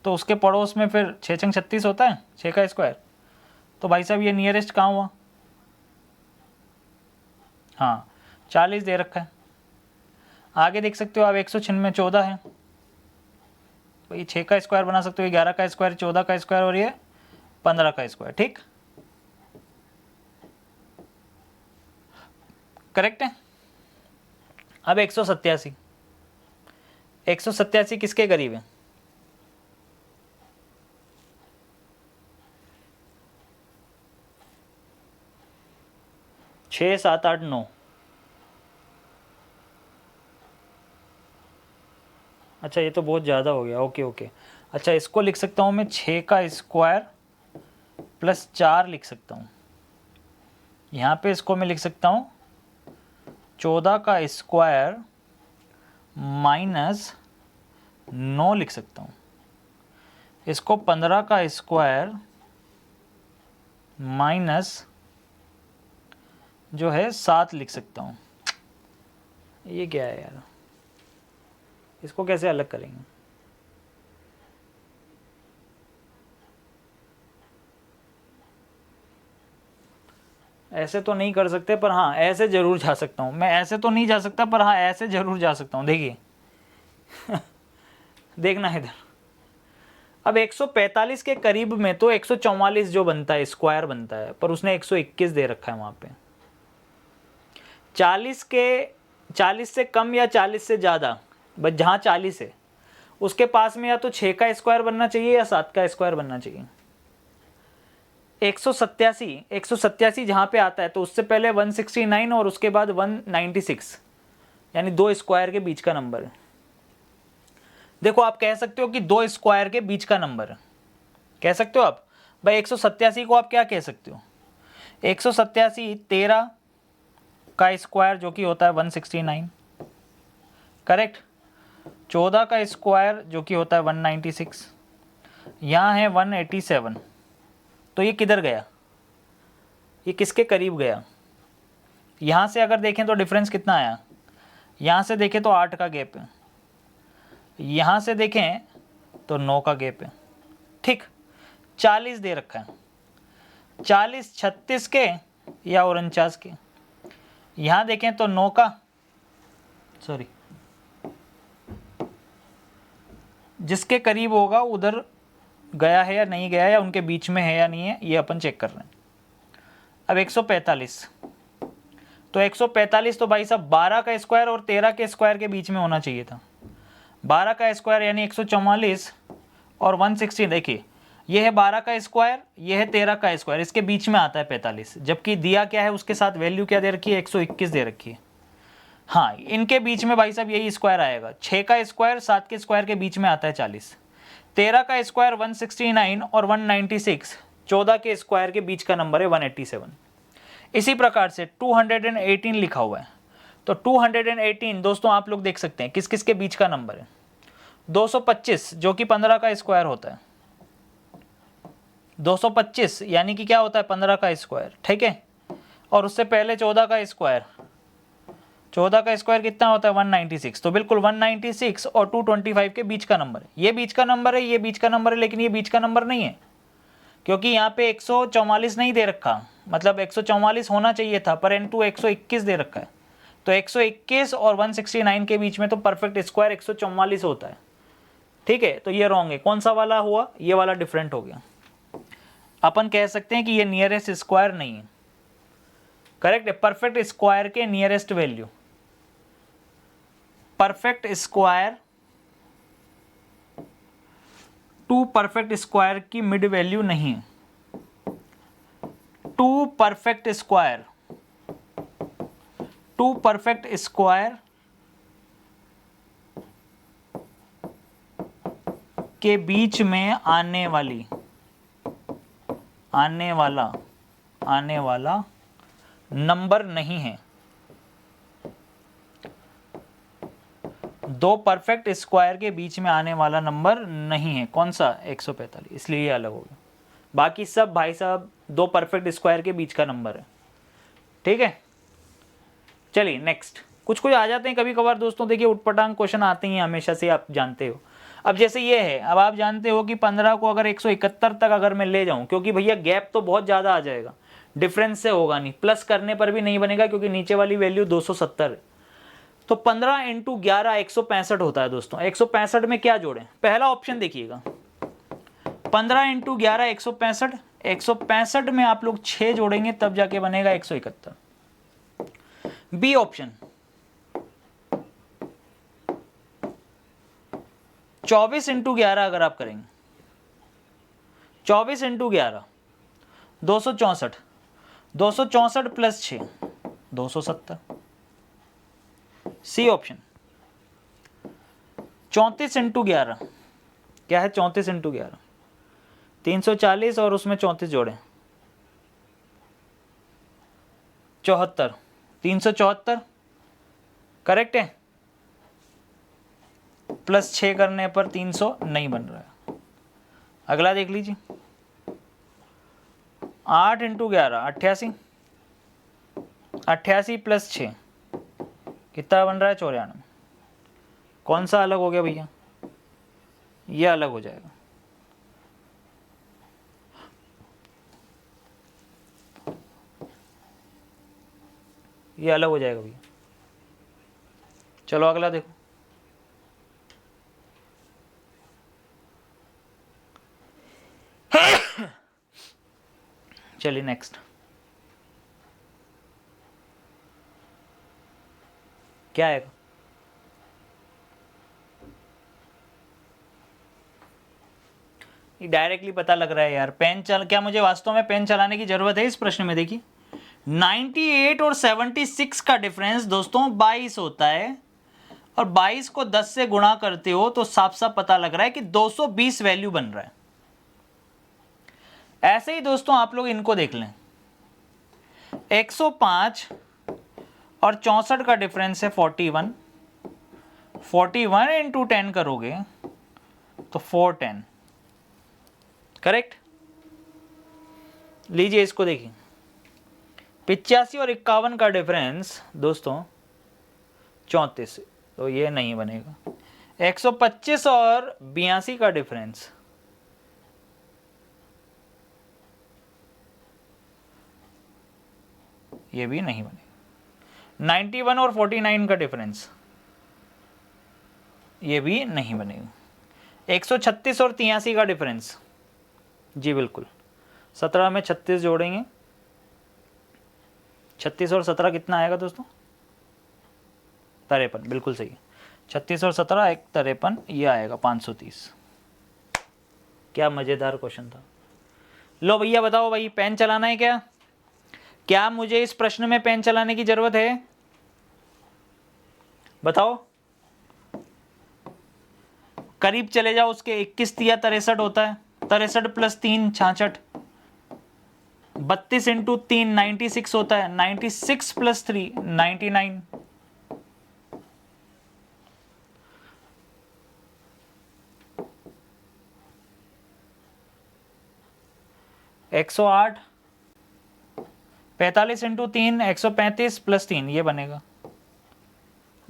Speaker 1: तो उसके पड़ोस में फिर 6 × 36 होता है, 6 का स्क्वायर। तो भाई साहब ये नियरेस्ट कहाँ हुआ? हाँ 40 दे रखा है। आगे देख सकते हो आप 196 14 है, भाई 6 का स्क्वायर बना सकते हो, 11 का स्क्वायर, 14 का स्क्वायर और ये 15 का स्क्वायर, ठीक करेक्ट है। अब 187, 187 किसके करीब है? छः 7 8 9, अच्छा ये तो बहुत ज़्यादा हो गया। ओके ओके, अच्छा इसको लिख सकता हूँ मैं 6 का स्क्वायर +4 लिख सकता हूँ। यहाँ पे इसको मैं लिख सकता हूँ 14 का स्क्वायर -9 लिख सकता हूँ। इसको 15 का स्क्वायर माइनस जो है 7 लिख सकता हूँ। ये क्या है यार, इसको कैसे अलग करेंगे? ऐसे तो नहीं कर सकते, पर हाँ ऐसे ज़रूर जा सकता हूँ मैं। ऐसे तो नहीं जा सकता, पर हाँ ऐसे ज़रूर जा सकता हूँ। देखिए देखना इधर। अब 145 के करीब में तो 144 जो बनता है स्क्वायर बनता है, पर उसने 121 दे रखा है वहाँ पे। 40 से कम या 40 से ज़्यादा, बस जहाँ 40 है उसके पास में या तो 6 का स्क्वायर बनना चाहिए या 7 का स्क्वायर बनना चाहिए। 187 जहाँ पे आता है तो उससे पहले 169 और उसके बाद 196, यानी 2 स्क्वायर के बीच का नंबर है। देखो आप कह सकते हो कि 2 स्क्वायर के बीच का नंबर है, कह सकते हो आप। भाई 187 को आप क्या कह सकते हो, 187 13 का स्क्वायर जो कि होता है 169, करेक्ट। 14 का स्क्वायर जो कि होता है 196, यहाँ है 187, तो ये किधर गया, ये किसके करीब गया। यहाँ से अगर देखें तो डिफरेंस कितना आया, यहाँ से देखें तो 8 का गैप है, यहाँ से देखें तो 9 का गैप है, ठीक। 40 दे रखा है, 40 36 के या 49 के। यहाँ देखें तो 9 का, सॉरी, जिसके करीब होगा उधर गया है या नहीं गया, या उनके बीच में है या नहीं है, ये अपन चेक कर रहे हैं। अब 145, तो 145 तो भाई साहब 12 का स्क्वायर और 13 के स्क्वायर के बीच में होना चाहिए था। 12 का स्क्वायर यानी 144 और 160, देखिए ये है 12 का स्क्वायर, ये है 13 का स्क्वायर, इसके बीच में आता है 45, जबकि दिया क्या है उसके साथ वैल्यू क्या दे रखी है, 121 दे रखी है। हाँ, इनके बीच में भाई साहब यही स्क्वायर आएगा। 6 का स्क्वायर 7 के स्क्वायर के बीच में आता है 40, 13 का स्क्वायर 169 और 196 14 के स्क्वायर के बीच का नंबर है 187। इसी प्रकार से 218 लिखा हुआ है, तो 218 दोस्तों आप लोग देख सकते हैं किस किस के बीच का नंबर है। 225 जो कि 15 का स्क्वायर होता है, 225 यानी कि क्या होता है 15 का स्क्वायर, ठीक है। और उससे पहले 14 का स्क्वायर, 14 का स्क्वायर कितना होता है 196, तो बिल्कुल 196 और 225 के बीच का नंबर है। ये बीच का नंबर है, ये बीच का नंबर है, लेकिन ये बीच का नंबर नहीं है, क्योंकि यहाँ पे 144 नहीं दे रखा, मतलब 144 होना चाहिए था, परंतु 121 दे रखा है। तो 121 और 169 के बीच में तो परफेक्ट स्क्वायर 144 होता है, ठीक है। तो ये रॉन्ग है, कौन सा वाला हुआ, ये वाला डिफरेंट हो गया। अपन कह सकते हैं कि ये नियरेस्ट स्क्वायर नहीं है, करेक्ट है। परफेक्ट स्क्वायर के nearest value, perfect square to perfect square की मिड वैल्यू नहीं है। टू परफेक्ट स्क्वायर के बीच में आने वाला नंबर नहीं है। दो परफेक्ट स्क्वायर के बीच में आने वाला नंबर नहीं है, कौन सा 145, इसलिए ये अलग हो गया। बाकी सब भाई साहब दो परफेक्ट स्क्वायर के बीच का नंबर है, ठीक है। चलिए नेक्स्ट, कुछ आ जाते हैं कभी कभार दोस्तों, देखिए उटपटांग क्वेश्चन आते ही हमेशा से, आप जानते हो। अब जैसे ये है, अब आप जानते हो कि 15 को अगर 171 तक अगर मैं ले जाऊं, क्योंकि भैया गैप तो बहुत ज़्यादा आ जाएगा, डिफरेंस से होगा नहीं, प्लस करने पर भी नहीं बनेगा क्योंकि नीचे वाली वैल्यू 270 है। तो 15 × 11 165 होता है दोस्तों। 165 में क्या जोड़ें, पहला ऑप्शन देखिएगा, 15 × 11 165, 165 में आप लोग 6 जोड़ेंगे तब जाके बनेगा 171। बी ऑप्शन 24 × 11 अगर आप करेंगे, 24 × 11 264, 264 प्लस 6 270। सी ऑप्शन 34 × 11, क्या है 34 × 11 340 और उसमें 34 जोड़े 74, 374 करेक्ट है, प्लस 6 करने पर 300 नहीं बन रहा है। अगला देख लीजिए, 8 × 11 88, 88 प्लस 6 कितना बन रहा है 94। कौन सा अलग हो गया भैया, ये अलग हो जाएगा। ये अलग हो जाएगा भैया। चलो अगला देखो, चलिए नेक्स्ट, क्या आएगा? डायरेक्टली पता लग रहा है यार। क्या मुझे वास्तव में पेन चलाने की जरूरत है इस प्रश्न में? देखिए 98 और 76 का डिफरेंस दोस्तों 22 होता है, और 22 को 10 से गुणा करते हो तो साफ साफ पता लग रहा है कि 220 वैल्यू बन रहा है। ऐसे ही दोस्तों आप लोग इनको देख लें, 105 और 64 का डिफरेंस है 41। 41 इंटू 10 करोगे तो 410, करेक्ट। लीजिए इसको देखिए, 85 और 51 का डिफरेंस दोस्तों 34, तो ये नहीं बनेगा। 125 और 82 का डिफरेंस, ये भी नहीं बनेगा। 91 और 49 का डिफरेंस, ये भी नहीं बनेगा। 136 और 83 का डिफरेंस, जी बिल्कुल। 17 में 36 जोड़ेंगे, 36 और 17 कितना आएगा दोस्तों? 53, बिल्कुल सही है। 36 और 17 एक 53, ये आएगा 530। क्या मज़ेदार क्वेश्चन था। लो भैया बताओ भाई, पेन चलाना है क्या? क्या मुझे इस प्रश्न में पेन चलाने की जरूरत है? बताओ। करीब चले जाओ उसके, 21 तिया 63 होता है, 63 प्लस 3 66, 32 इंटू 3 96 होता है, 96 प्लस 3 99, 108, 45 इंटू 3 135 प्लस 3 ये बनेगा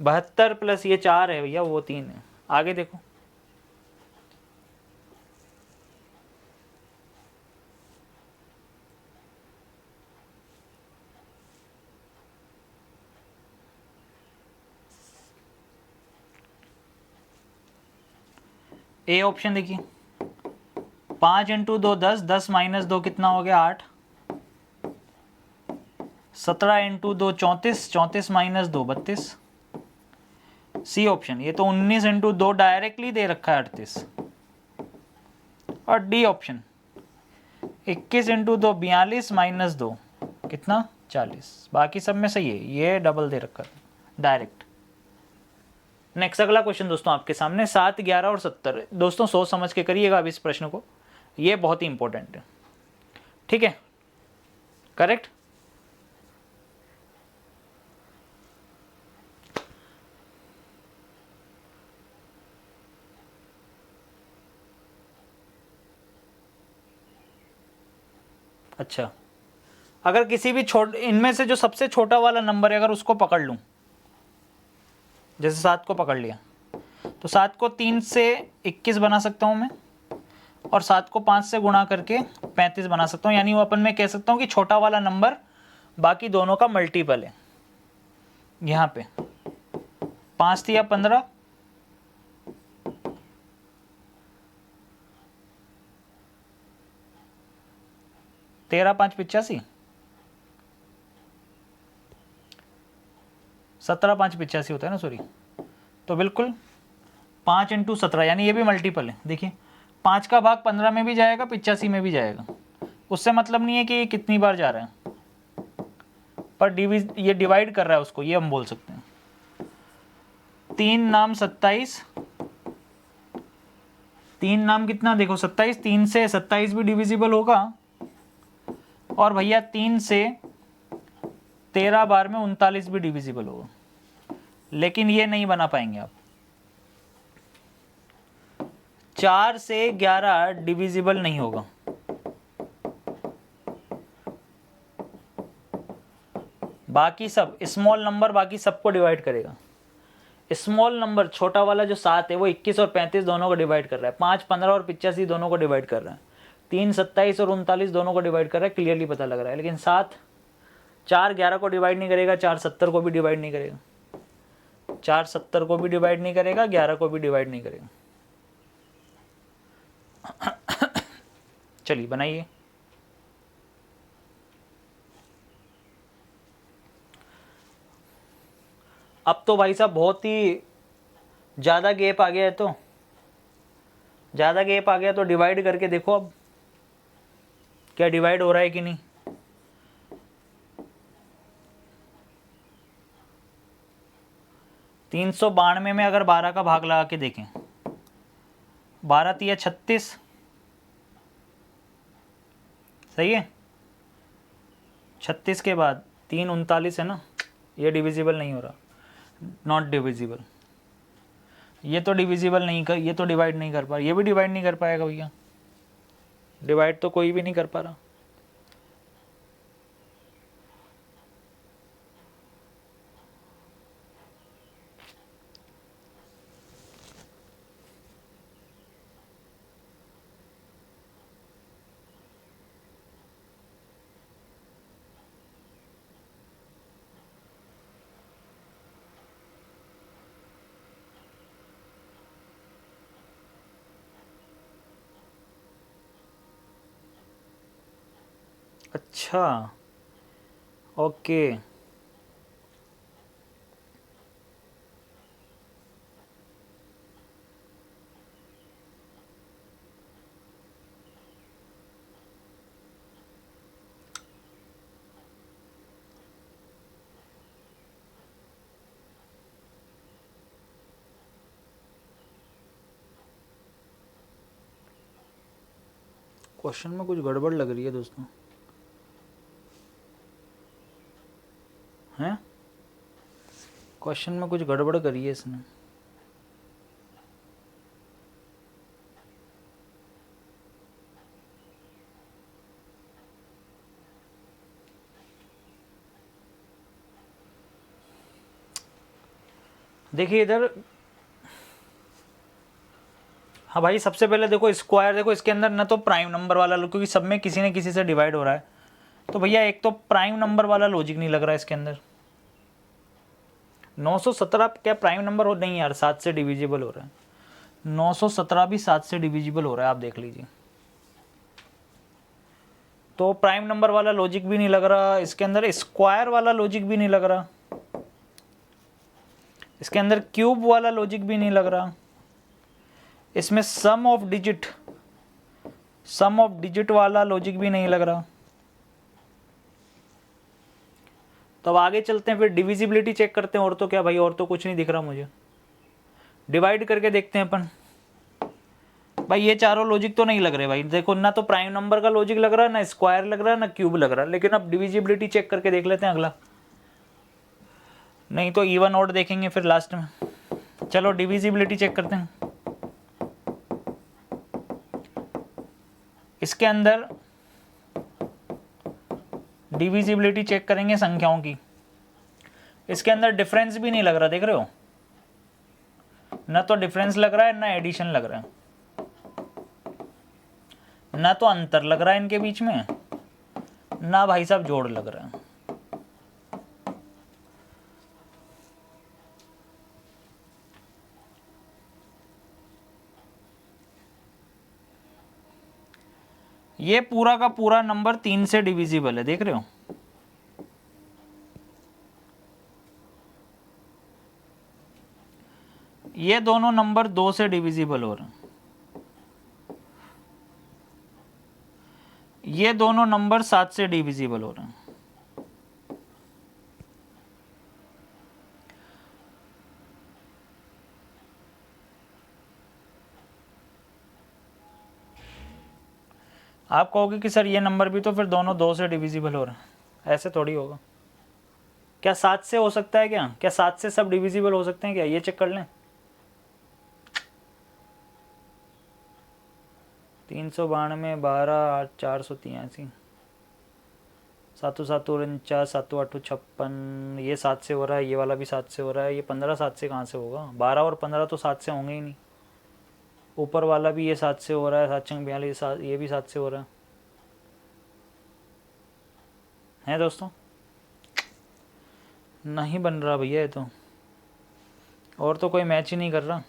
Speaker 1: 72 प्लस ये 4 है भैया, वो 3 है। आगे देखो, ए ऑप्शन देखिए, 5 इंटू 2 10, 10 माइनस 2 कितना हो गया? 8। 17 इंटू 2 34, 34 माइनस 2 32। सी ऑप्शन, ये तो 19 इंटू 2 डायरेक्टली दे रखा है 38। और डी ऑप्शन 21 इंटू 2 42 माइनस 2 कितना? 40। बाकी सब में सही है, ये डबल दे रखा है डायरेक्ट। नेक्स्ट अगला क्वेश्चन दोस्तों आपके सामने, 7, 11 और 70। दोस्तों सोच समझ के करिएगा अब इस प्रश्न को, ये बहुत ही इंपॉर्टेंट है, ठीक है? करेक्ट। अच्छा, अगर किसी भी इनमें से जो सबसे छोटा वाला नंबर है अगर उसको पकड़ लूं, जैसे 7 को पकड़ लिया, तो 7 को 3 से 21 बना सकता हूं मैं, और 7 को 5 से गुणा करके 35 बना सकता हूं। यानी वो अपन में कह सकता हूं कि छोटा वाला नंबर बाकी दोनों का मल्टीपल है। यहां पे 5 थी या 15, 13 5 85, 17 5 85 होता है ना, सॉरी। तो बिल्कुल 5 इंटू 17, यानी ये भी मल्टीपल है। देखिए 5 का भाग 15 में भी जाएगा, 85 में भी जाएगा। उससे मतलब नहीं है कि ये कितनी बार जा रहा है, पर ये डिवाइड कर रहा है उसको, ये हम बोल सकते हैं। 3 नाम 27, 3 नाम कितना? देखो 27, 3 से 27 भी डिविजिबल होगा, और भैया 3 से 13 बार में 39 भी डिविजिबल होगा, लेकिन ये नहीं बना पाएंगे आप। 4 से 11 डिविजिबल नहीं होगा, बाकी सब स्मॉल नंबर बाकी सबको डिवाइड करेगा। स्मॉल नंबर छोटा वाला जो 7 है वो 21 और 35 दोनों को डिवाइड कर रहा है, 5 15 और 85 दोनों को डिवाइड कर रहा है, 3 27 और 39 दोनों को डिवाइड कर रहा है, क्लियरली पता लग रहा है। लेकिन 4 11 को डिवाइड नहीं करेगा, 4 70 को भी डिवाइड नहीं करेगा, 4 70 को भी डिवाइड नहीं करेगा, 11 को भी डिवाइड नहीं करेगा। चलिए बनाइए। अब तो भाई साहब बहुत ही ज़्यादा गैप आ गया है, तो ज़्यादा गैप आ गया तो डिवाइड करके देखो अब क्या डिवाइड हो रहा है कि नहीं। तीन सौ बानवे में अगर 12 का भाग लगा के देखें, 12 तिया 36, सही है। 36 के बाद 3 39 है ना, ये डिविजिबल नहीं हो रहा, नॉट डिविजिबल। ये तो डिविजिबल नहीं कर, ये तो डिवाइड नहीं कर पा रहा, ये भी डिवाइड नहीं कर पाएगा भैया, डिवाइड तो कोई भी नहीं कर पा रहा। अच्छा, ओके। क्वेश्चन में कुछ गड़बड़ लग रही है दोस्तों, हैं? क्वेश्चन में कुछ गड़बड़ करी है इसने। देखिए इधर, हाँ भाई सबसे पहले देखो स्क्वायर, देखो इसके अंदर ना तो प्राइम नंबर वाला, क्योंकि सब में किसी न किसी से डिवाइड हो रहा है, तो भैया एक तो प्राइम नंबर वाला लॉजिक नहीं लग रहा है इसके अंदर। 917 क्या प्राइम नंबर हो? नहीं यार, 7 से डिविजिबल हो रहा है। 917 भी 7 से डिविजिबल हो रहा है, आप देख लीजिए। तो प्राइम नंबर वाला लॉजिक भी नहीं लग रहा इसके अंदर, स्क्वायर वाला लॉजिक भी नहीं लग रहा इसके अंदर, क्यूब वाला लॉजिक भी नहीं लग रहा इसमें, सम ऑफ डिजिट वाला लॉजिक भी नहीं लग रहा। तो अब आगे चलते हैं, फिर डिविजिबिलिटी चेक करते हैं। और तो क्या भाई, और तो कुछ नहीं दिख रहा मुझे। डिवाइड करके देखते हैं अपन। भाई ये चारों लॉजिक तो नहीं लग रहे भाई, देखो ना तो प्राइम नंबर का लॉजिक लग रहा है, ना स्क्वायर लग रहा है, ना क्यूब लग रहा है। लेकिन अब डिविजिबिलिटी चेक करके देख लेते हैं अगला, नहीं तो इवन ऑड देखेंगे फिर लास्ट में। चलो डिविजिबिलिटी चेक करते हैं। इसके अंदर डिविजिबिलिटी चेक करेंगे संख्याओं की, इसके अंदर डिफरेंस भी नहीं लग रहा, देख रहे हो? ना तो डिफरेंस लग रहा है, ना एडिशन लग रहा है, ना तो अंतर लग रहा है इनके बीच में, ना भाई साहब जोड़ लग रहा है। ये पूरा का पूरा नंबर 3 से डिविजिबल है, देख रहे हो? ये दोनों नंबर 2 से डिविजिबल हो रहे हैं, ये दोनों नंबर 7 से डिविजिबल हो रहे हैं। आप कहोगे कि सर ये नंबर भी तो फिर दोनों 2 से डिविजिबल हो रहे हैं, ऐसे थोड़ी होगा। क्या 7 से हो सकता है? क्या 7 से सब डिविजिबल हो सकते हैं क्या? ये चेक कर लें। 392, 12, 483, 7 7 49, 7 8 56, ये 7 से हो रहा है, ये वाला भी 7 से हो रहा है। ये 15 7 से कहाँ से होगा? 12 और 15 तो 7 से होंगे ही नहीं। ऊपर वाला भी ये 7 से हो रहा है, 7 छंग 42, ये भी 7 से हो रहा है दोस्तों? नहीं बन रहा भैया ये तो, और तो कोई मैच ही नहीं कर रहा।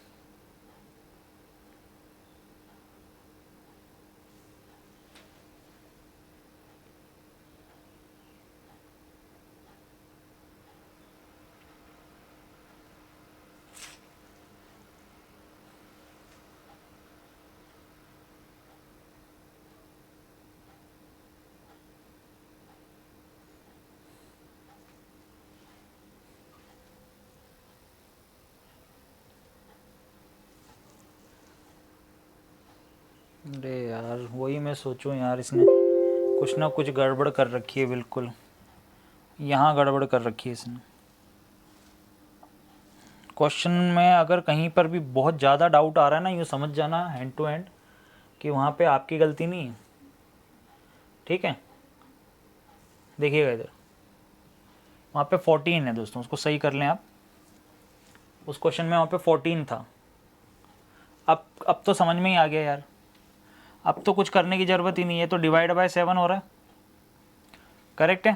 Speaker 1: अरे यार वही मैं सोचूं यार, इसने कुछ ना कुछ गड़बड़ कर रखी है, बिल्कुल यहाँ गड़बड़ कर रखी है इसने। क्वेश्चन में अगर कहीं पर भी बहुत ज़्यादा डाउट आ रहा है ना, यूँ समझ जाना हैंड टू हैंड कि वहाँ पे आपकी गलती नहीं है, ठीक है। देखिएगा इधर, वहाँ पे 14 है दोस्तों, उसको सही कर लें आप। उस क्वेश्चन में वहाँ पे 14 था। अब तो समझ में ही आ गया यार, अब तो कुछ करने की ज़रूरत ही नहीं है, तो डिवाइड बाय 7 हो रहा है, करेक्ट है।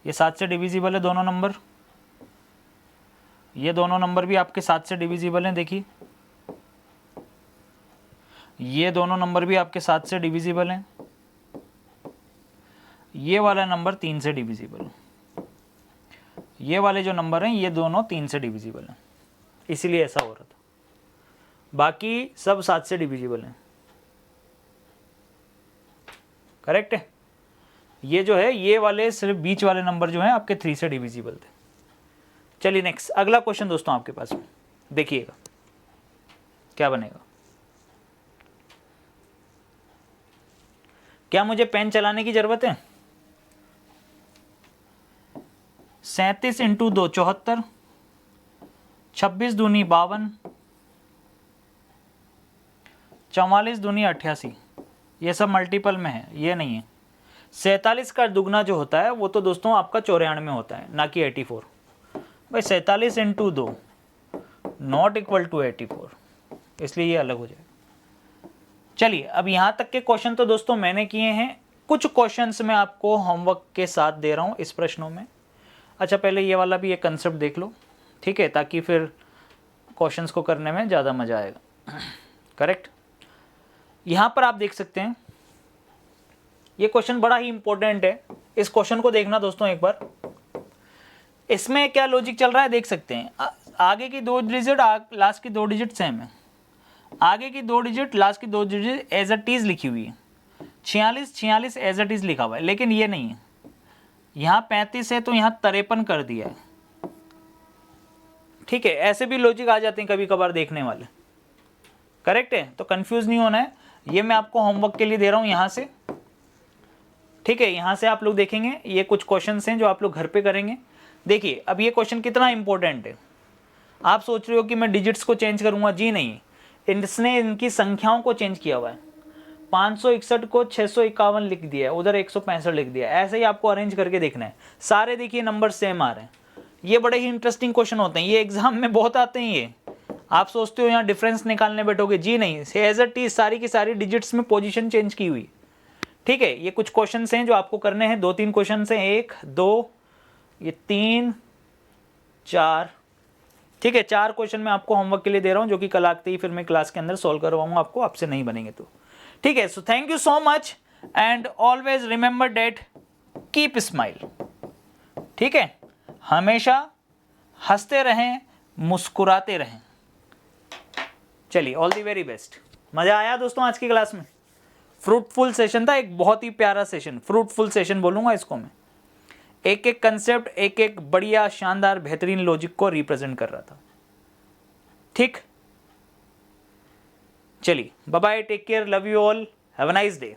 Speaker 1: ये 7 से डिविजिबल है दोनों नंबर, ये दोनों नंबर भी आपके 7 से डिविजिबल हैं। देखिए ये दोनों नंबर भी आपके 7 से डिविजिबल हैं, ये वाला नंबर 3 से डिविजिबल है, ये वाले जो नंबर हैं ये दोनों 3 से डिविजिबल हैं, इसीलिए ऐसा हो रहा था। बाकी सब 7 से डिविजिबल हैं, करेक्ट है। ये जो है ये वाले सिर्फ बीच वाले नंबर जो हैं आपके 3 से डिविजिबल थे। चलिए नेक्स्ट, अगला क्वेश्चन दोस्तों आपके पास में, देखिएगा क्या बनेगा। क्या मुझे पेन चलाने की जरूरत है? 37 इंटू 2 74, 26 दूनी 52, 44 दूनी 88, ये सब मल्टीपल में है, ये नहीं है। 47 का दुगना जो होता है वो तो दोस्तों आपका 94 में होता है, ना कि 84। भाई 47 इंटू 2 नॉट इक्वल टू 84, इसलिए ये अलग हो जाएगा। चलिए अब यहाँ तक के क्वेश्चन तो दोस्तों मैंने किए हैं, कुछ क्वेश्चंस मैं आपको होमवर्क के साथ दे रहा हूँ इस प्रश्नों में। अच्छा पहले ये वाला भी एक कंसेप्ट देख लो, ठीक है, ताकि फिर क्वेश्चंस को करने में ज़्यादा मज़ा आएगा, करेक्ट। यहाँ पर आप देख सकते हैं ये क्वेश्चन बड़ा ही इंपॉर्टेंट है, इस क्वेश्चन को देखना दोस्तों एक बार। इसमें क्या लॉजिक चल रहा है देख सकते हैं, आगे की 2 डिजिट लास्ट की 2 डिजिट सेम है, आगे की 2 डिजिट लास्ट की 2 डिजिट एज अ टीज लिखी हुई है, 46 एज अ टीज लिखा हुआ है, लेकिन ये नहीं है। यहाँ 35 है तो यहाँ 53 कर दिया है, ठीक है। ऐसे भी लॉजिक आ जाते हैं कभी कभार देखने वाले, करेक्ट है। तो कंफ्यूज नहीं होना है, ये मैं आपको होमवर्क के लिए दे रहा हूँ यहाँ से, ठीक है। यहाँ से आप लोग देखेंगे ये कुछ क्वेश्चंस हैं जो आप लोग घर पे करेंगे। देखिए अब ये क्वेश्चन कितना इंपॉर्टेंट है। आप सोच रहे हो कि मैं डिजिट्स को चेंज करूंगा, जी नहीं, इसने इनकी संख्याओं को चेंज किया हुआ है। 561 को 651 लिख दिया है, उधर 165 लिख दिया है, ऐसे ही आपको अरेंज करके देखना है। सारे देखिए नंबर सेम आ रहे हैं। ये बड़े ही इंटरेस्टिंग क्वेश्चन होते हैं, ये एग्जाम में बहुत आते हैं। ये आप सोचते हो यहाँ डिफरेंस निकालने बैठोगे, जी नहीं, एज अ टी सारी की सारी डिजिट्स में पोजीशन चेंज की हुई, ठीक है। ये कुछ क्वेश्चन हैं जो आपको करने हैं, 2-3 क्वेश्चन हैं, 1 2 ये 3 4, ठीक है। 4 क्वेश्चन मैं आपको होमवर्क के लिए दे रहा हूं, जो कि कल आते ही फिर मैं क्लास के अंदर सॉल्व करवाऊंगा आपको, आपसे नहीं बनेंगे तो, ठीक है। So thank you so much and always remember that, keep smile, ठीक है। हमेशा हंसते रहें, मुस्कुराते रहें। चलिए ऑल दी वेरी बेस्ट। मजा आया दोस्तों आज की क्लास में? फ्रूटफुल सेशन था, एक बहुत ही प्यारा सेशन, फ्रूटफुल सेशन बोलूंगा इसको मैं। एक एक कंसेप्ट, एक एक बढ़िया शानदार बेहतरीन लॉजिक को रिप्रेजेंट कर रहा था, ठीक। चलिए bye bye, take care, love you all, have a nice day.